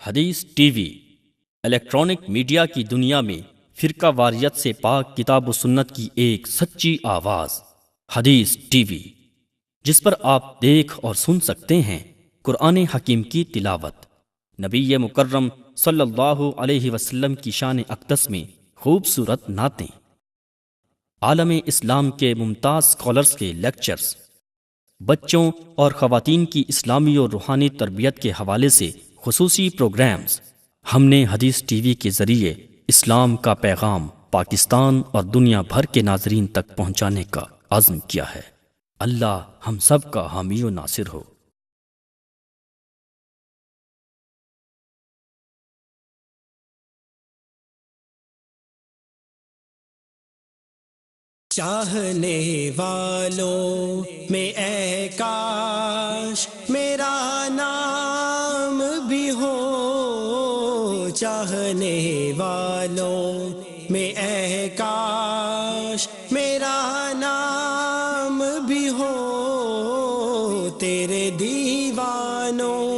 حدیث T V electronic media کی دنیا میں فرقہ واریت سے پاک کتاب و سنت کی ایک سچی آواز حدیث ٹی وی، جس پر آپ دیکھ اور سن سکتے ہیں قرآن حکیم کی تلاوت، نبی مکرم صلی اللہ علیہ وسلم کی شان اقدس میں خوبصورت نعتیں، عالم اسلام کے ممتاز اسکالرز کے لیکچرز، بچوں اور خواتین کی اسلامی اور روحانی تربیت کے حوالے سے خصوصی پروگرامز۔ ہم نے حدیث ٹی وی کے ذریعے اسلام کا پیغام پاکستان اور دنیا بھر کے ناظرین تک پہنچانے کا عزم کیا ہے۔ اللہ ہم سب کا حامی و ناصر ہو۔ چاہنے والوں میں اے کاش میرا نام بھی ہو، چاہنے والوں میں اے کاش میرا نام بھی ہو، تیرے دیوانوں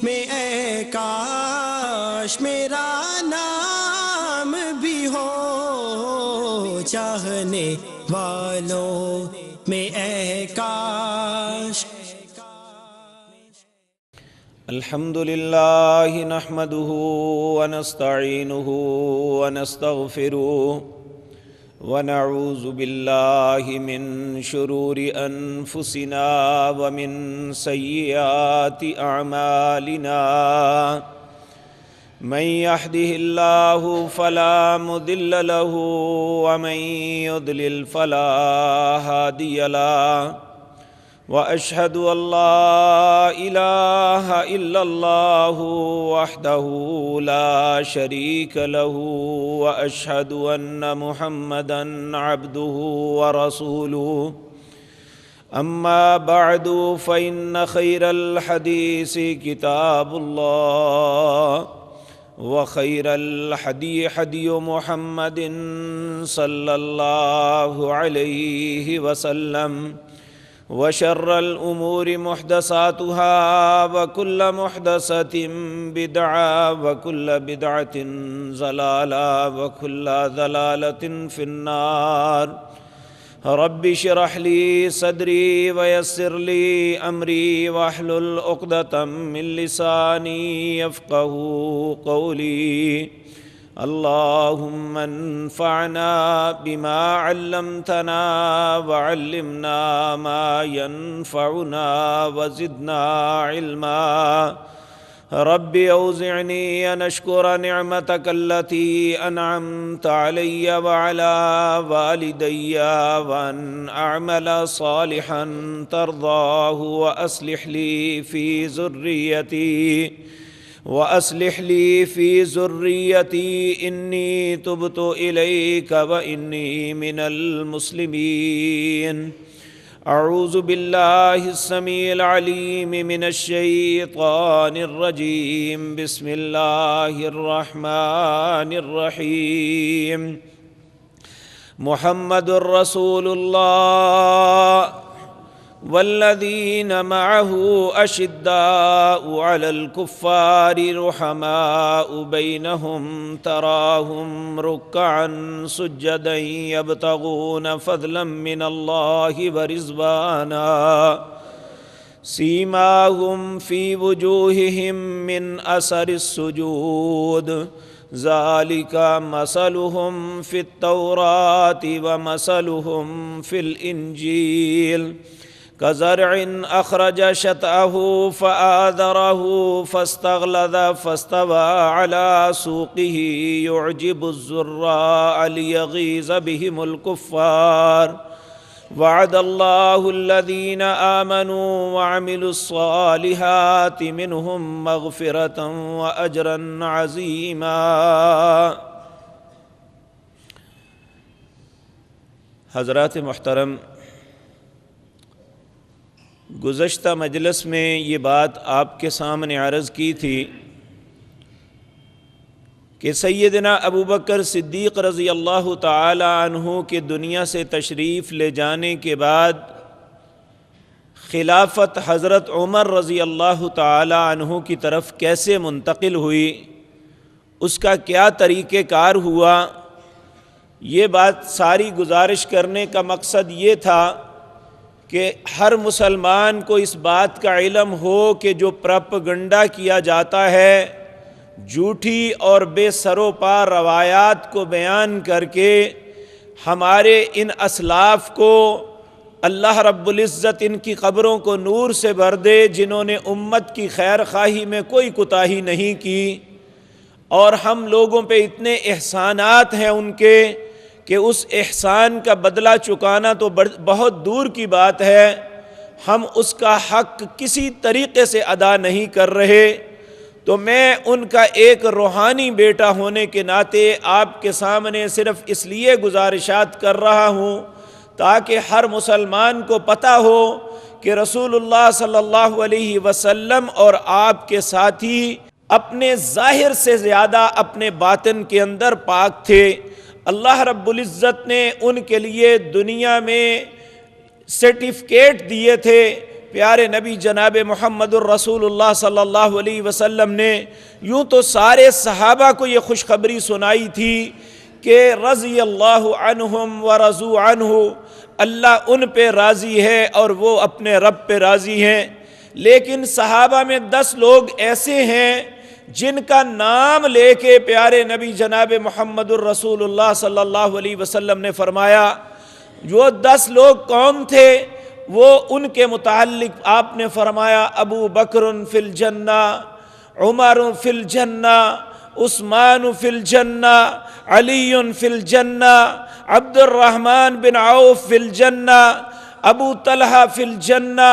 میں اے کاش میرا نام بھی ہو، چاہنے والوں میں اے کاش۔ الحمد للہ نحمده ونستعینه ونستغفره ونعوذ باللہ من شرور انفسنا ومن سیئات اعمالنا، من يهده الله فلا مضل له ومن يضلل فلا هادي له، وأشهد أن لا إله إلا الله وحده لا شريك له، وأشهد أن محمدًا عبده ورسوله، أما بعد فإن خير الحديث كتاب الله، وخير الحدي حدي محمد صلى الله عليه وسلم، وشر الأمور محدثاتها وكل محدثة بدعة وكل بدعة ضلالة وكل ضلالة في النار۔ رب اشرح لي صدري ويسر لي أمري واحلل عقدة من لساني يفقهوا قولي، اللهم انفعنا بما علمتنا وعلمنا ما ينفعنا وزدنا علما، رب اوزعني ان اشكر نعمتك التي انعمت علي وعلى والدي وان اعمل صالحا ترضاه وأصلح لي في ذريتي إني تبت إليك وإني من المسلمين۔ أعوذ بالله السميع العليم من الشيطان الرجيم، بسم الله الرحمن الرحيم۔ محمد رسول الله والذين معه أشداء على الكفار رحماء بينهم، تراهم ركعا سجدا يبتغون فضلا من الله ورضوانا، سيماهم في وجوههم من أثر السجود، ذلك مثلهم في التوراة ومثلهم في الإنجيل، كزرع أخرج شطأه فآذره فاستغلظ فاستوى على سوقه يعجب الزراع ليغيظ بهم الكفار، وعد الله الذين آمنوا وعملوا الصالحات منهم مغفرة وأجرا عظيما۔ حضرات محترم، گزشتہ مجلس میں یہ بات آپ کے سامنے عرض کی تھی کہ سیدنا ابوبکر صدیق رضی اللہ تعالی عنہ کے دنیا سے تشریف لے جانے کے بعد خلافت حضرت عمر رضی اللہ تعالی عنہ کی طرف کیسے منتقل ہوئی، اس کا کیا طریقہ کار ہوا، یہ بات ساری گزارش کرنے کا مقصد یہ تھا کہ ہر مسلمان کو اس بات کا علم ہو کہ جو پروپیگنڈا کیا جاتا ہے، جھوٹی اور بے سر و پا روایات کو بیان کر کے ہمارے ان اسلاف کو اللہ رب العزت ان کی قبروں کو نور سے بھر دے، جنہوں نے امت کی خیر خواہی میں کوئی کوتاہی نہیں کی، اور ہم لوگوں پہ اتنے احسانات ہیں ان کے کہ اس احسان کا بدلہ چکانا تو بہت دور کی بات ہے، ہم اس کا حق کسی طریقے سے ادا نہیں کر رہے۔ تو میں ان کا ایک روحانی بیٹا ہونے کے ناطے آپ کے سامنے صرف اس لیے گزارشات کر رہا ہوں تاکہ ہر مسلمان کو پتہ ہو کہ رسول اللہ صلی اللہ علیہ وسلم اور آپ کے ساتھی اپنے ظاہر سے زیادہ اپنے باطن کے اندر پاک تھے۔ اللہ رب العزت نے ان کے لیے دنیا میں سرٹیفکیٹ دیے تھے۔ پیارے نبی جناب محمد الرسول اللہ صلی اللہ علیہ وسلم نے یوں تو سارے صحابہ کو یہ خوشخبری سنائی تھی کہ رضی اللہ عنہم ورضوا عنہ، اللہ ان پہ راضی ہے اور وہ اپنے رب پہ راضی ہیں، لیکن صحابہ میں 10 لوگ ایسے ہیں جن کا نام لے کے پیارے نبی جناب محمد الرسول اللہ صلی اللہ علیہ وسلم نے فرمایا۔ وہ 10 لوگ کون تھے؟ وہ ان کے متعلق آپ نے فرمایا ابو بکر فی الجنہ، عمر فی الجنہ، عثمان فی الجنہ، علی فی الجنہ، عبد الرحمن بن عوف فی الجنہ، ابو طلحہ فی الجنہ،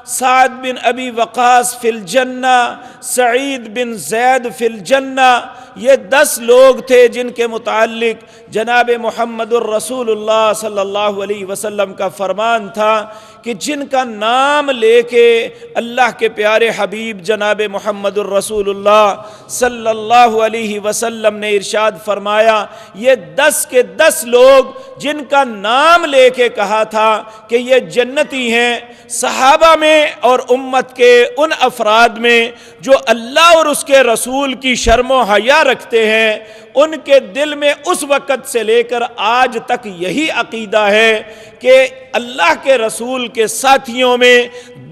سعد بن ابی وقاص فی الجنہ، سعید بن زید فی الجنہ۔ یہ 10 لوگ تھے جن کے متعلق جناب محمد الرسول اللہ صلی اللہ علیہ وسلم کا فرمان تھا کہ جن کا نام لے کے اللہ کے پیارے حبیب جناب محمد الرسول اللہ صلی اللہ علیہ وسلم نے ارشاد فرمایا، یہ 10 کے 10 لوگ جن کا نام لے کے کہا تھا کہ یہ جنتی ہیں، صحابہ میں اور امت کے ان افراد میں جو اللہ اور اس کے رسول کی شرم و حیا رکھتے ہیں، ان کے دل میں اس وقت سے لے کر آج تک یہی عقیدہ ہے کہ اللہ کے رسول کے ساتھیوں میں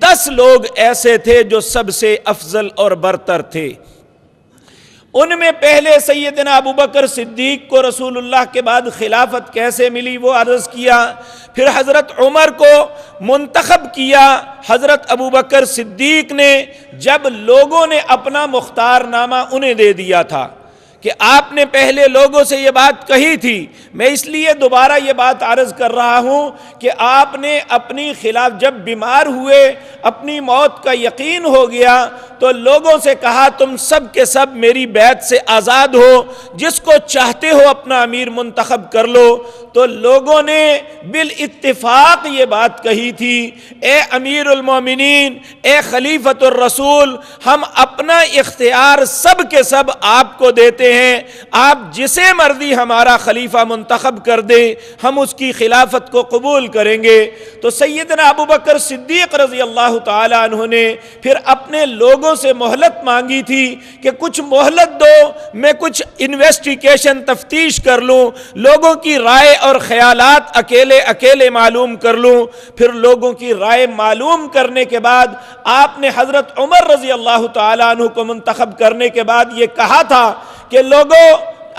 10 لوگ ایسے تھے جو سب سے افضل اور برتر تھے۔ ان میں پہلے سیدنا ابو بکر صدیق کو رسول اللہ کے بعد خلافت کیسے ملی وہ عرض کیا، پھر حضرت عمر کو منتخب کیا حضرت ابو بکر صدیق نے جب لوگوں نے اپنا مختار نامہ انہیں دے دیا تھا کہ آپ نے پہلے لوگوں سے یہ بات کہی تھی۔ میں اس لیے دوبارہ یہ بات عرض کر رہا ہوں کہ آپ نے اپنی خلاف جب بیمار ہوئے، اپنی موت کا یقین ہو گیا تو لوگوں سے کہا تم سب کے سب میری بیعت سے آزاد ہو، جس کو چاہتے ہو اپنا امیر منتخب کر لو۔ تو لوگوں نے بالاتفاق یہ بات کہی تھی، اے امیر المومنین، اے خلیفۃ الرسول، ہم اپنا اختیار سب کے سب آپ کو دیتے ہیں، آپ جسے مرضی ہمارا خلیفہ منتخب کر دیں، ہم اس کی خلافت کو قبول کریں گے۔ تو سیدنا ابو بکر صدیق رضی اللہ تعالی عنہ نے پھر اپنے لوگوں سے مہلت مانگی تھی کہ کچھ مہلت دو، میں کچھ انویسٹیگیشن تفتیش کر لوں، لوگوں کی رائے اور خیالات اکیلے معلوم کر لوں۔ پھر لوگوں کی رائے معلوم کرنے کے بعد آپ نے حضرت عمر رضی اللہ تعالی عنہ کو منتخب کرنے کے بعد یہ کہا تھا کہ لوگوں،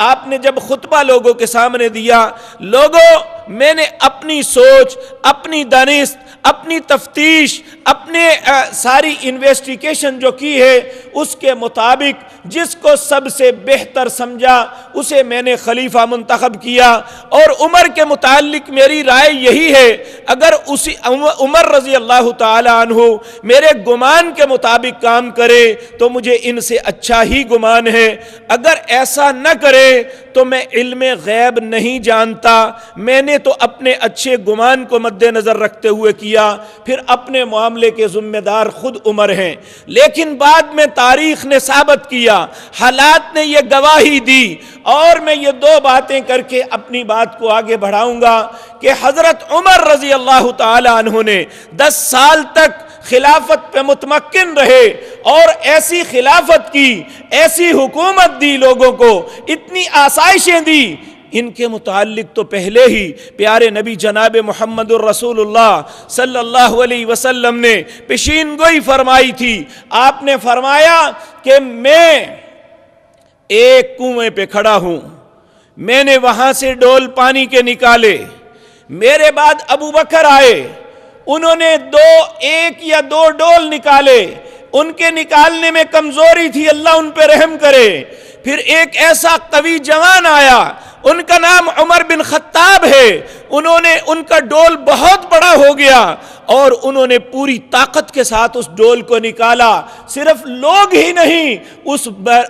آپ نے جب خطبہ لوگوں کے سامنے دیا، لوگوں میں نے اپنی سوچ، اپنی دانست، اپنی تفتیش، اپنے ساری انویسٹیگیشن جو کی ہے اس کے مطابق جس کو سب سے بہتر سمجھا اسے میں نے خلیفہ منتخب کیا، اور عمر کے متعلق میری رائے یہی ہے، اگر اسی عمر رضی اللہ تعالی عنہ میرے گمان کے مطابق کام کرے تو مجھے ان سے اچھا ہی گمان ہے، اگر ایسا نہ کرے تو میں علم غیب نہیں جانتا، میں نے پہلے تو اپنے اچھے گمان کو مد نظر رکھتے ہوئے کیا، پھر اپنے معاملے کے ذمہ دار خود عمر ہیں، لیکن بعد میں تاریخ نے ثابت کیا، حالات نے یہ گواہی دی، اور میں یہ دو باتیں کر کے اپنی بات کو آگے بڑھاؤں گا کہ حضرت عمر رضی اللہ تعالی عنہ نے 10 سال تک خلافت پہ متمکن رہے، اور ایسی خلافت کی، ایسی حکومت دی لوگوں کو، اتنی آسائشیں دی، ان کے متعلق تو پہلے ہی پیارے نبی جناب محمد الرسول اللہ صلی اللہ علیہ وسلم نے پیشین گوئی فرمائی تھی۔ آپ نے فرمایا کہ میں ایک کنویں پہ کھڑا ہوں، میں نے وہاں سے ڈول پانی کے نکالے، میرے بعد ابو بکر آئے، انہوں نے ایک یا دو ڈول نکالے، ان کے نکالنے میں کمزوری تھی، اللہ ان پہ رحم کرے، پھر ایک ایسا قوی جوان آیا، ان کا نام عمر بن خطاب ہے، ان کا ڈول بہت بڑا ہو گیا، اور انہوں نے پوری طاقت کے ساتھ اس ڈول کو نکالا، صرف لوگ ہی نہیں،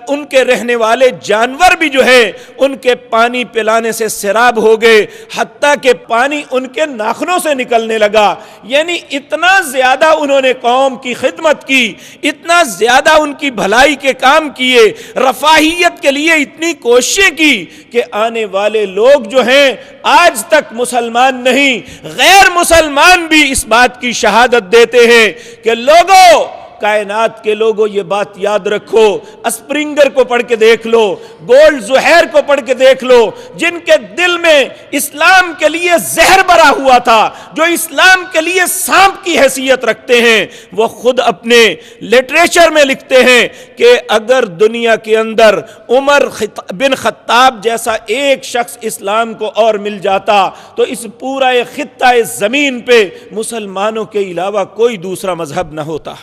ان کے رہنے والے جانور بھی جو ہے ان کے پانی پلانے سے سیراب ہو گئے، حتیٰ کہ پانی ان کے ناخنوں سے نکلنے لگا۔ یعنی اتنا زیادہ انہوں نے قوم کی خدمت کی، اتنا زیادہ ان کی بھلائی کے کام کیے، رفاہیت کے لیے اتنی کوششیں کی کہ آنے والے لوگ جو ہیں آج تک مسلمان نہیں، غیر مسلمان بھی اس بات کی شہادت دیتے ہیں کہ لوگوں، کائنات کے لوگوں، یہ بات یاد رکھو، اسپرنگر کو پڑھ کے دیکھ لو، گولڈ زہیر کو پڑھ کے دیکھ لو، جن کے دل میں اسلام کے لیے زہر بھرا ہوا تھا، جو اسلام کے لیے سانپ کی حیثیت رکھتے ہیں، وہ خود اپنے لٹریچر میں لکھتے ہیں کہ اگر دنیا کے اندر عمر بن خطاب جیسا ایک شخص اسلام کو اور مل جاتا تو اس پورا خطہ زمین پہ مسلمانوں کے علاوہ کوئی دوسرا مذہب نہ ہوتا۔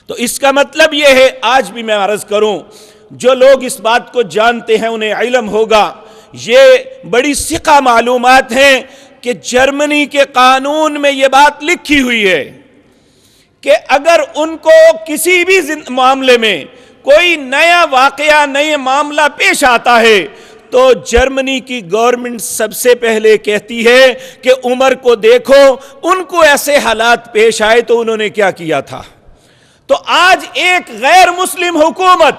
تو اس کا مطلب یہ ہے، آج بھی میں عرض کروں، جو لوگ اس بات کو جانتے ہیں انہیں علم ہوگا، یہ بڑی ثقہ معلومات ہیں کہ جرمنی کے قانون میں یہ بات لکھی ہوئی ہے کہ اگر ان کو کسی بھی معاملے میں کوئی نیا واقعہ، نیا معاملہ پیش آتا ہے تو جرمنی کی گورنمنٹ سب سے پہلے کہتی ہے کہ عمر کو دیکھو، ان کو ایسے حالات پیش آئے تو انہوں نے کیا کیا تھا۔ تو آج ایک غیر مسلم حکومت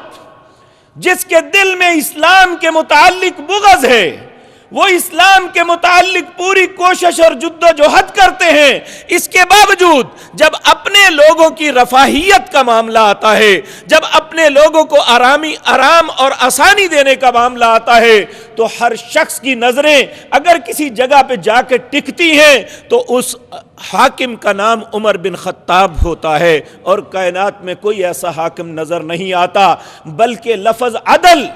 جس کے دل میں اسلام کے متعلق بغض ہے، وہ اسلام کے متعلق پوری کوشش اور جد و جہد کرتے ہیں، اس کے باوجود جب اپنے لوگوں کی رفاہیت کا معاملہ آتا ہے، جب اپنے لوگوں کو آرام اور آسانی دینے کا معاملہ آتا ہے، تو ہر شخص کی نظریں اگر کسی جگہ پہ جا کے ٹکتی ہیں تو اس حاکم کا نام عمر بن خطاب ہوتا ہے، اور کائنات میں کوئی ایسا حاکم نظر نہیں آتا، بلکہ لفظ عدل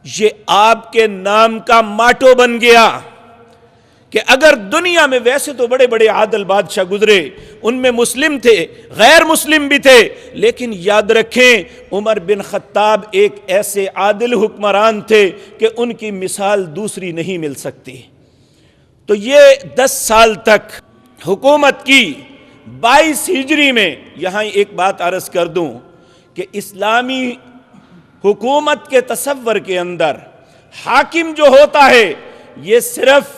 یہ آپ کے نام کا ماٹو بن گیا کہ اگر دنیا میں، ویسے تو بڑے بڑے عادل بادشاہ گزرے، ان میں مسلم تھے، غیر مسلم بھی تھے، لیکن یاد رکھیں عمر بن خطاب ایک ایسے عادل حکمران تھے کہ ان کی مثال دوسری نہیں مل سکتی۔ تو یہ 10 سال تک حکومت کی، 22 ہجری میں، یہاں ایک بات عرض کر دوں کہ اسلامی حکومت کے تصور کے اندر حاکم جو ہوتا ہے یہ صرف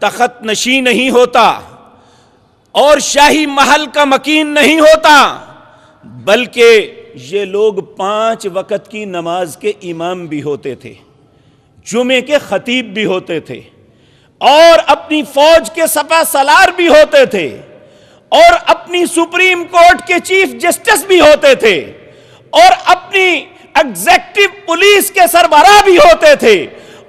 تخت نشین نہیں ہوتا اور شاہی محل کا مکین نہیں ہوتا، بلکہ یہ لوگ 5 وقت کی نماز کے امام بھی ہوتے تھے، جمعے کے خطیب بھی ہوتے تھے، اور اپنی فوج کے سپہ سالار بھی ہوتے تھے، اور اپنی سپریم کورٹ کے چیف جسٹس بھی ہوتے تھے، اور اپنی ایگزیکٹو پولیس کے سربراہ بھی ہوتے تھے،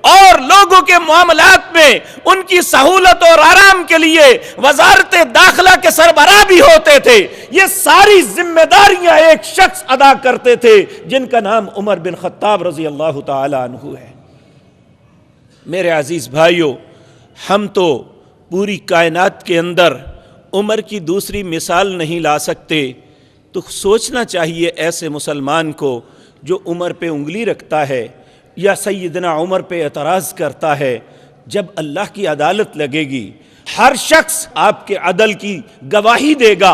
اور لوگوں کے معاملات میں ان کی سہولت اور آرام کے لیے وزارت داخلہ کے سربراہ بھی ہوتے تھے۔ یہ ساری ذمہ داریاں ایک شخص ادا کرتے تھے جن کا نام عمر بن خطاب رضی اللہ تعالی عنہ ہے۔ میرے عزیز بھائیو، ہم تو پوری کائنات کے اندر عمر کی دوسری مثال نہیں لا سکتے، تو سوچنا چاہیے ایسے مسلمان کو جو عمر پہ انگلی رکھتا ہے یا سیدنا عمر پہ اعتراض کرتا ہے، جب اللہ کی عدالت لگے گی، ہر شخص آپ کے عدل کی گواہی دے گا،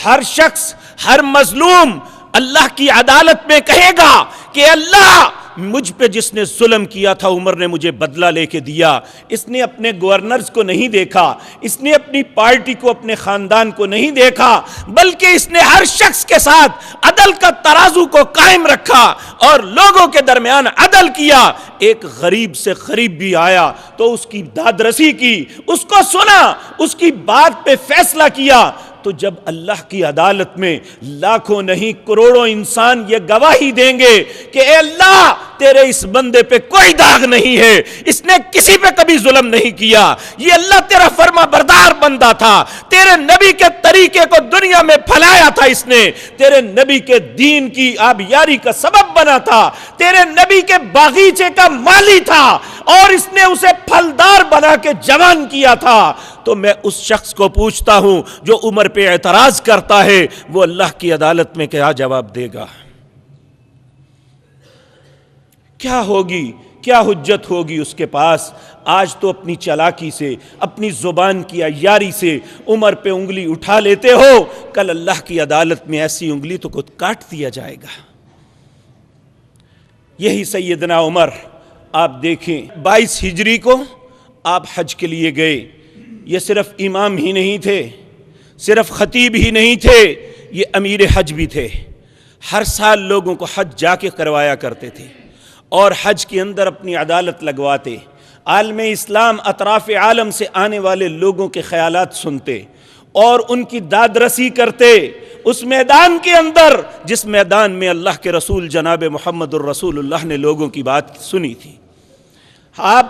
ہر شخص، ہر مظلوم اللہ کی عدالت میں کہے گا کہ اللہ مجھ پہ جس نے ظلم کیا تھا عمر نے مجھے بدلہ لے کے دیا۔ اس نے اپنے گورنرز کو نہیں دیکھا، اس نے اپنی پارٹی کو، اپنے خاندان کو نہیں دیکھا، بلکہ اس نے ہر شخص کے ساتھ عدل کا ترازو کو قائم رکھا اور لوگوں کے درمیان عدل کیا۔ ایک غریب سے غریب بھی آیا تو اس کی داد رسی کی، اس کو سنا، اس کی بات پہ فیصلہ کیا۔ تو جب اللہ کی عدالت میں لاکھوں نہیں کروڑوں انسان یہ گواہی دیں گے کہ اے اللہ تیرے اس بندے پہ کوئی داغ نہیں ہے، اس نے کسی پہ کبھی ظلم نہیں کیا، یہ اللہ تیرا فرما بردار بندہ تھا، تیرے نبی کے طریقے کو دنیا میں پھیلایا تھا، اس نے تیرے نبی کے دین کی آبیاری کا سبب بنا تھا، تیرے نبی کے باغیچے کا مالی تھا اور اس نے اسے پھلدار بنا کے جوان کیا تھا۔ تو میں اس شخص کو پوچھتا ہوں جو عمر پہ اعتراض کرتا ہے، وہ اللہ کی عدالت میں کیا جواب دے گا؟ کیا ہوگی، کیا حجت ہوگی اس کے پاس؟ آج تو اپنی چالاکی سے، اپنی زبان کی عیاری سے عمر پہ انگلی اٹھا لیتے ہو، کل اللہ کی عدالت میں ایسی انگلی تو خود کاٹ دیا جائے گا۔ یہی سیدنا عمر، آپ دیکھیں 22 ہجری کو آپ حج کے لیے گئے۔ یہ صرف امام ہی نہیں تھے، صرف خطیب ہی نہیں تھے، یہ امیر حج بھی تھے۔ ہر سال لوگوں کو حج جا کے کروایا کرتے تھے اور حج کے اندر اپنی عدالت لگواتے۔ عالم اسلام اطراف عالم سے آنے والے لوگوں کے خیالات سنتے اور ان کی داد رسی کرتے اس میدان کے اندر جس میدان میں اللہ کے رسول جناب محمد الرسول اللہ نے لوگوں کی بات سنی تھی۔ آپ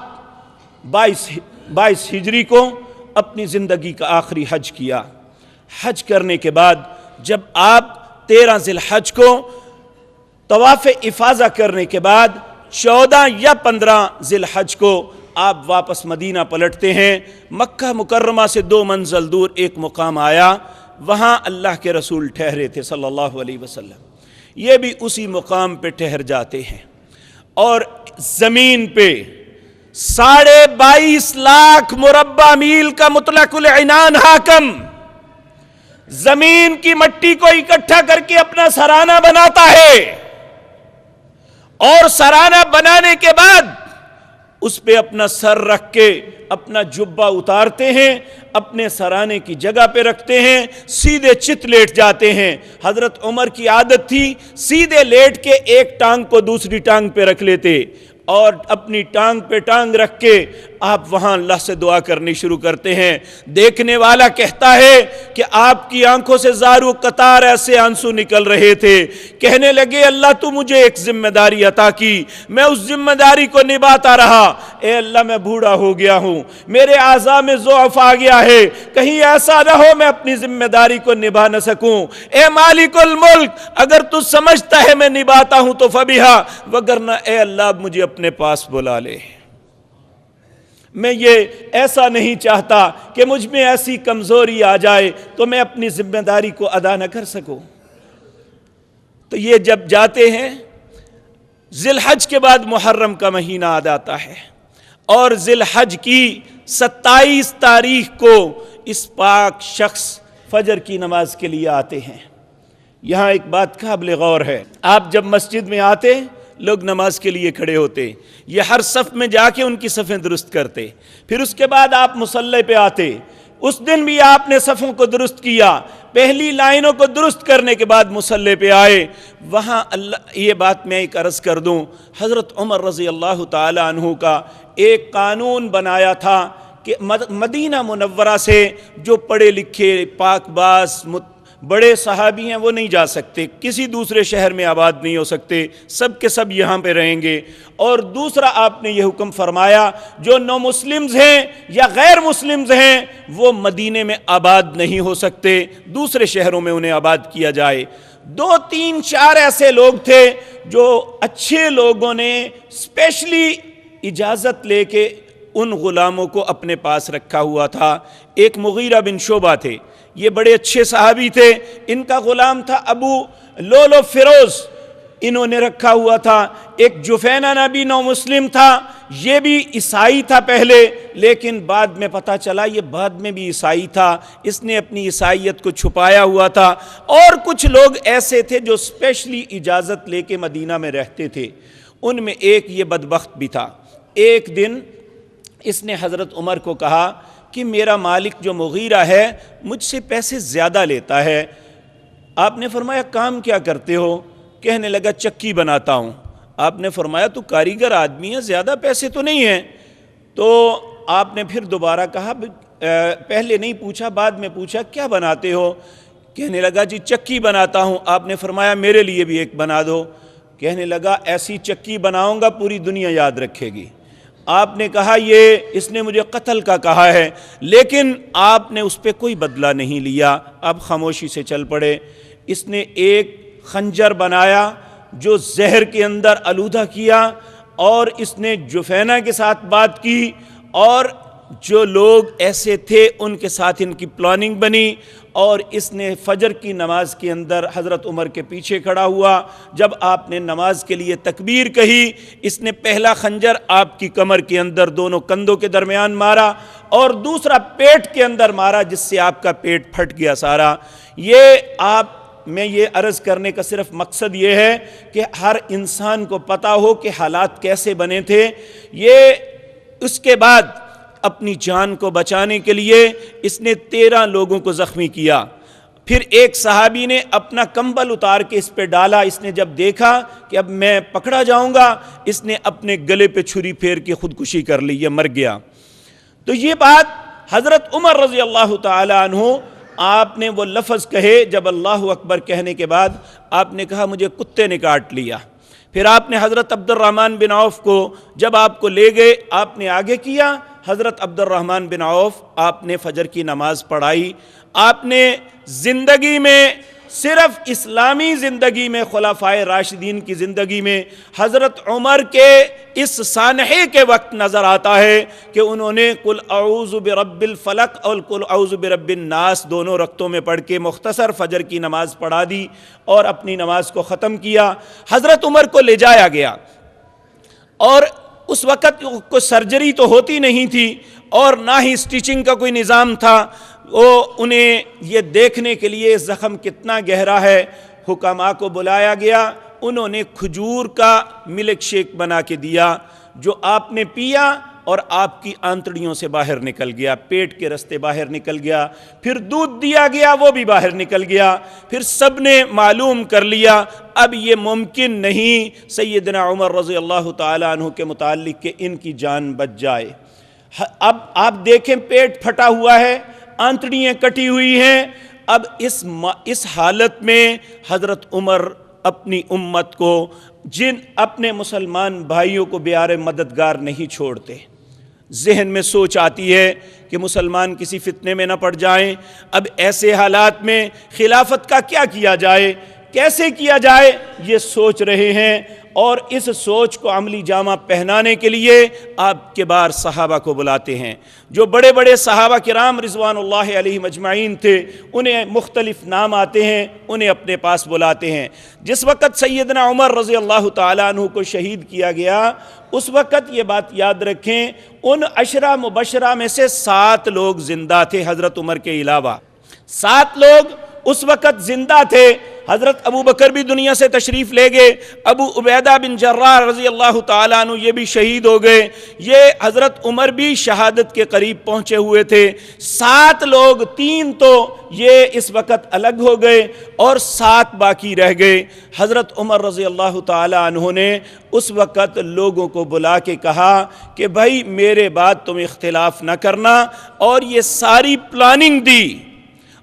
22 ہجری کو اپنی زندگی کا آخری حج کیا۔ حج کرنے کے بعد جب آپ 13 ذی الحج کو طواف افاضہ کرنے کے بعد 14 یا 15 ذی الحج کو آپ واپس مدینہ پلٹتے ہیں، مکہ مکرمہ سے 2 منزل دور ایک مقام آیا، وہاں اللہ کے رسول ٹھہرے تھے صلی اللہ علیہ وسلم۔ یہ بھی اسی مقام پہ ٹھہر جاتے ہیں اور زمین پہ 22.5 لاکھ مربع میل کا مطلق العنان حاکم زمین کی مٹی کو اکٹھا کر کے اپنا سرانہ بناتا ہے اور سرانہ بنانے کے بعد اس پہ اپنا سر رکھ کے اپنا جبہ اتارتے ہیں، اپنے سرانے کی جگہ پہ رکھتے ہیں، سیدھے چت لیٹ جاتے ہیں۔ حضرت عمر کی عادت تھی سیدھے لیٹ کے ایک ٹانگ کو دوسری ٹانگ پہ رکھ لیتے اور اپنی ٹانگ پہ ٹانگ رکھ کے آپ وہاں اللہ سے دعا کرنی شروع کرتے ہیں۔ دیکھنے والا کہتا ہے کہ آپ کی آنکھوں سے زارو قطار ایسے آنسو نکل رہے تھے، کہنے لگے اللہ تو مجھے ایک ذمہ داری عطا کی، میں اس ذمہ داری کو نبھاتا رہا، اے اللہ میں بوڑھا ہو گیا ہوں، میرے اعضاء میں ضعف آ گیا ہے، کہیں ایسا نہ ہو میں اپنی ذمہ داری کو نبھا نہ سکوں، اے مالک الملک اگر تو سمجھتا ہے میں نبھاتا ہوں تو فبیہا، وگرنہ اے اللہ مجھے اپنے پاس بلا لے، میں یہ ایسا نہیں چاہتا کہ مجھ میں ایسی کمزوری آ جائے تو میں اپنی ذمہ داری کو ادا نہ کر سکوں۔ تو یہ جب جاتے ہیں ذی الحج کے بعد محرم کا مہینہ آ جاتا ہے اور ذی الحج کی 27 تاریخ کو اس پاک شخص فجر کی نماز کے لیے آتے ہیں۔ یہاں ایک بات قابل غور ہے، آپ جب مسجد میں آتے لوگ نماز کے لیے کھڑے ہوتے، یہ ہر صف میں جا کے ان کی صفیں درست کرتے، پھر اس کے بعد آپ مصلی پہ آتے، اس دن بھی آپ نے صفوں کو درست کیا، پہلی لائنوں کو درست کرنے کے بعد مصلی پہ آئے، وہاں یہ بات میں ایک عرض کر دوں، حضرت عمر رضی اللہ تعالی عنہ کا ایک قانون بنایا تھا کہ مدینہ منورہ سے جو پڑھے لکھے پاک باز بڑے صحابی ہیں وہ نہیں جا سکتے، کسی دوسرے شہر میں آباد نہیں ہو سکتے، سب کے سب یہاں پہ رہیں گے، اور دوسرا آپ نے یہ حکم فرمایا جو نو مسلمز ہیں یا غیر مسلمز ہیں وہ مدینے میں آباد نہیں ہو سکتے، دوسرے شہروں میں انہیں آباد کیا جائے۔ 2 3 4 ایسے لوگ تھے جو اچھے لوگوں نے اسپیشلی اجازت لے کے ان غلاموں کو اپنے پاس رکھا ہوا تھا۔ ایک مغیرہ بن شعبہ تھے، یہ بڑے اچھے صحابی تھے، ان کا غلام تھا ابو لولو فیروز، انہوں نے رکھا ہوا تھا۔ ایک جفینہ نبی نو مسلم تھا، یہ بھی عیسائی تھا پہلے، لیکن بعد میں پتہ چلا یہ بعد میں بھی عیسائی تھا، اس نے اپنی عیسائیت کو چھپایا ہوا تھا، اور کچھ لوگ ایسے تھے جو اسپیشلی اجازت لے کے مدینہ میں رہتے تھے۔ ان میں ایک یہ بدبخت بھی تھا۔ ایک دن اس نے حضرت عمر کو کہا کہ میرا مالک جو مغیرہ ہے مجھ سے پیسے زیادہ لیتا ہے۔ آپ نے فرمایا کام کیا کرتے ہو؟ کہنے لگا چکی بناتا ہوں۔ آپ نے فرمایا تو کاریگر آدمی ہے، زیادہ پیسے تو نہیں ہیں۔ تو آپ نے پھر دوبارہ کہا، پہلے نہیں پوچھا بعد میں پوچھا کیا بناتے ہو؟ کہنے لگا جی چکی بناتا ہوں۔ آپ نے فرمایا میرے لیے بھی ایک بنا دو۔ کہنے لگا ایسی چکی بناؤں گا پوری دنیا یاد رکھے گی۔ آپ نے کہا یہ اس نے مجھے قتل کا کہا ہے، لیکن آپ نے اس پہ کوئی بدلہ نہیں لیا، آپ خاموشی سے چل پڑے۔ اس نے ایک خنجر بنایا جو زہر کے اندر آلودہ کیا، اور اس نے جفینہ کے ساتھ بات کی، اور جو لوگ ایسے تھے ان کے ساتھ ان کی پلاننگ بنی، اور اس نے فجر کی نماز کے اندر حضرت عمر کے پیچھے کھڑا ہوا۔ جب آپ نے نماز کے لیے تکبیر کہی، اس نے پہلا خنجر آپ کی کمر کے اندر دونوں کندھوں کے درمیان مارا، اور دوسرا پیٹ کے اندر مارا، جس سے آپ کا پیٹ پھٹ گیا سارا۔ میں یہ عرض کرنے کا صرف مقصد یہ ہے کہ ہر انسان کو پتہ ہو کہ حالات کیسے بنے تھے۔ اس کے بعد اپنی جان کو بچانے کے لیے اس نے 13 لوگوں کو زخمی کیا۔ پھر ایک صحابی نے اپنا کمبل اتار کے اس پہ ڈالا۔ اس نے جب دیکھا کہ اب میں پکڑا جاؤں گا، اس نے اپنے گلے پہ چھری پھیر کے خودکشی کر لی، یہ مر گیا۔ تو یہ بات حضرت عمر رضی اللہ تعالی عنہ، آپ نے وہ لفظ کہے جب اللہ اکبر کہنے کے بعد، آپ نے کہا مجھے کتے نے کاٹ لیا۔ پھر آپ نے حضرت عبد الرحمن بن عوف کو جب آپ کو لے گئے، آپ نے آگے کیا۔ حضرت عبد الرحمن بن عوف، آپ نے فجر کی نماز پڑھائی۔ آپ نے زندگی میں، صرف اسلامی زندگی میں، خلفائے راشدین کی زندگی میں حضرت عمر کے اس سانحے کے وقت نظر آتا ہے کہ انہوں نے قل اعوذ برب الفلق اور قل اعوذ برب الناس دونوں رکعتوں میں پڑھ کے مختصر فجر کی نماز پڑھا دی اور اپنی نماز کو ختم کیا۔ حضرت عمر کو لے جایا گیا، اور اس وقت کوئی سرجری تو ہوتی نہیں تھی اور نہ ہی سٹیچنگ کا کوئی نظام تھا۔ انہیں یہ دیکھنے کے لیے زخم کتنا گہرا ہے، حکماء کو بلایا گیا۔ انہوں نے کھجور کا ملک شیک بنا کے دیا، جو آپ نے پیا اور آپ کی آنتڑیوں سے باہر نکل گیا، پیٹ کے رستے باہر نکل گیا۔ پھر دودھ دیا گیا، وہ بھی باہر نکل گیا۔ پھر سب نے معلوم کر لیا اب یہ ممکن نہیں سیدنا عمر رضی اللہ تعالی عنہ کے متعلق کہ ان کی جان بچ جائے۔ اب آپ دیکھیں پیٹ پھٹا ہوا ہے، آنتڑیاں کٹی ہوئی ہیں۔ اب اس حالت میں حضرت عمر اپنی امت کو، اپنے مسلمان بھائیوں کو بیار مددگار نہیں چھوڑتے۔ ذہن میں سوچ آتی ہے کہ مسلمان کسی فتنے میں نہ پڑ جائیں۔ اب ایسے حالات میں خلافت کا کیا کیا جائے، کیسے کیا جائے، یہ سوچ رہے ہیں، اور اس سوچ کو عملی جامہ پہنانے کے لیے آپ کبار صحابہ کو بلاتے ہیں۔ جو بڑے بڑے صحابہ کرام رضوان اللہ علیہم اجمعین تھے، انہیں مختلف نام آتے ہیں، انہیں اپنے پاس بلاتے ہیں۔ جس وقت سیدنا عمر رضی اللہ تعالیٰ عنہ کو شہید کیا گیا، اس وقت یہ بات یاد رکھیں، ان 10 مبشرہ میں سے 7 لوگ زندہ تھے حضرت عمر کے علاوہ۔ 7 لوگ اس وقت زندہ تھے۔ حضرت ابو بکر بھی دنیا سے تشریف لے گئے، ابو عبیدہ بن جراح رضی اللہ تعالیٰ عنہ یہ بھی شہید ہو گئے، یہ حضرت عمر بھی شہادت کے قریب پہنچے ہوئے تھے۔ 7 لوگ، 3 تو یہ اس وقت الگ ہو گئے اور 7 باقی رہ گئے۔ حضرت عمر رضی اللہ تعالیٰ عنہ نے اس وقت لوگوں کو بلا کے کہا کہ بھائی میرے بعد تم اختلاف نہ کرنا، اور یہ ساری پلاننگ دی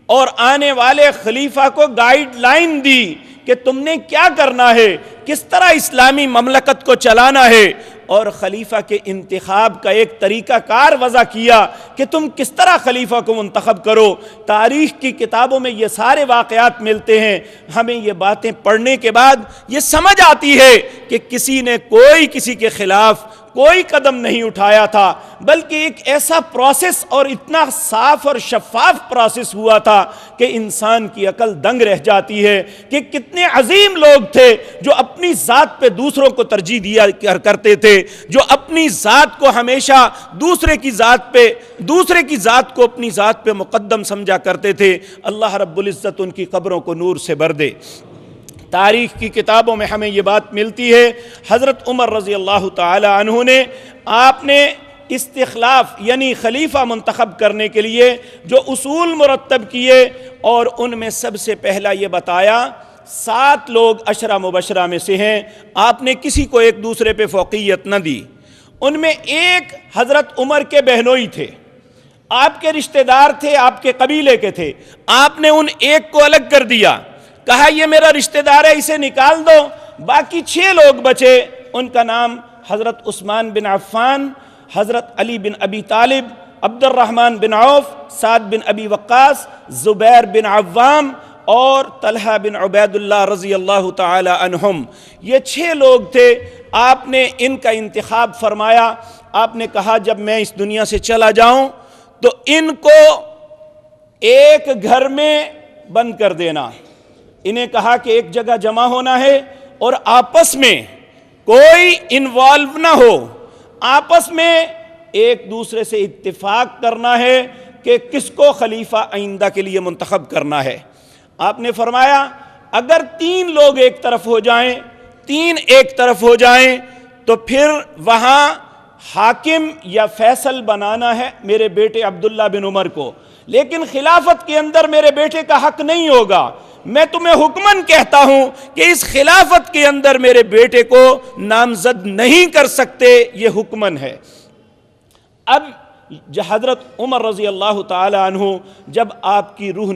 اور آنے والے خلیفہ کو گائیڈ لائن دی کہ تم نے کیا کرنا ہے، کس طرح اسلامی مملکت کو چلانا ہے، اور خلیفہ کے انتخاب کا ایک طریقہ کار وضع کیا کہ تم کس طرح خلیفہ کو منتخب کرو۔ تاریخ کی کتابوں میں یہ سارے واقعات ملتے ہیں۔ ہمیں یہ باتیں پڑھنے کے بعد یہ سمجھ آتی ہے کہ کسی نے کسی کے خلاف کوئی قدم نہیں اٹھایا تھا، بلکہ ایک ایسا پروسیس اور اتنا صاف اور شفاف پروسیس ہوا تھا کہ انسان کی عقل دنگ رہ جاتی ہے کہ کتنے عظیم لوگ تھے جو اپنی ذات پہ دوسروں کو ترجیح دیا کرتے تھے، جو اپنی ذات کو ہمیشہ دوسرے کی ذات کو اپنی ذات پہ مقدم سمجھا کرتے تھے۔ اللہ رب العزت ان کی قبروں کو نور سے بھر دے۔ تاریخ کی کتابوں میں ہمیں یہ بات ملتی ہے۔ حضرت عمر رضی اللہ تعالی عنہ نے آپ نے استخلاف یعنی خلیفہ منتخب کرنے کے لیے جو اصول مرتب کیے، اور ان میں سب سے پہلا یہ بتایا 7 لوگ عشرہ مبشرہ میں سے ہیں، آپ نے کسی کو ایک دوسرے پہ فوقیت نہ دی۔ ان میں ایک حضرت عمر کے بہنوئی تھے، آپ کے رشتہ دار تھے، آپ کے قبیلے کے تھے، آپ نے ان ایک کو الگ کر دیا، کہا یہ میرا رشتہ دار ہے، اسے نکال دو۔ باقی 6 لوگ بچے، ان کا نام حضرت عثمان بن عفان، حضرت علی بن ابی طالب، عبد الرحمن بن عوف، سعد بن ابی وقاص، زبیر بن عوام اور طلحہ بن عبید اللہ رضی اللہ تعالی عنہم۔ یہ 6 لوگ تھے، آپ نے ان کا انتخاب فرمایا۔ آپ نے کہا جب میں اس دنیا سے چلا جاؤں تو ان کو ایک گھر میں بند کر دینا، انہیں کہا کہ ایک جگہ جمع ہونا ہے اور آپس میں کوئی انوالو نہ ہو، آپس میں ایک دوسرے سے اتفاق کرنا ہے کہ کس کو خلیفہ آئندہ کے لیے منتخب کرنا ہے۔ آپ نے فرمایا اگر 3 لوگ ایک طرف ہو جائیں، 3 ایک طرف ہو جائیں تو پھر وہاں حاکم یا فیصل بنانا ہے میرے بیٹے عبداللہ بن عمر کو، لیکن خلافت کے اندر میرے بیٹے کا حق نہیں ہوگا۔ میں تمہیں حکماً کہتا ہوں کہ اس خلافت کے اندر میرے بیٹے کو نامزد نہیں کر سکتے، یہ حکماً ہے۔ اب حضرت عمر رضی اللہ تعالی عنہ جب آپ کی روح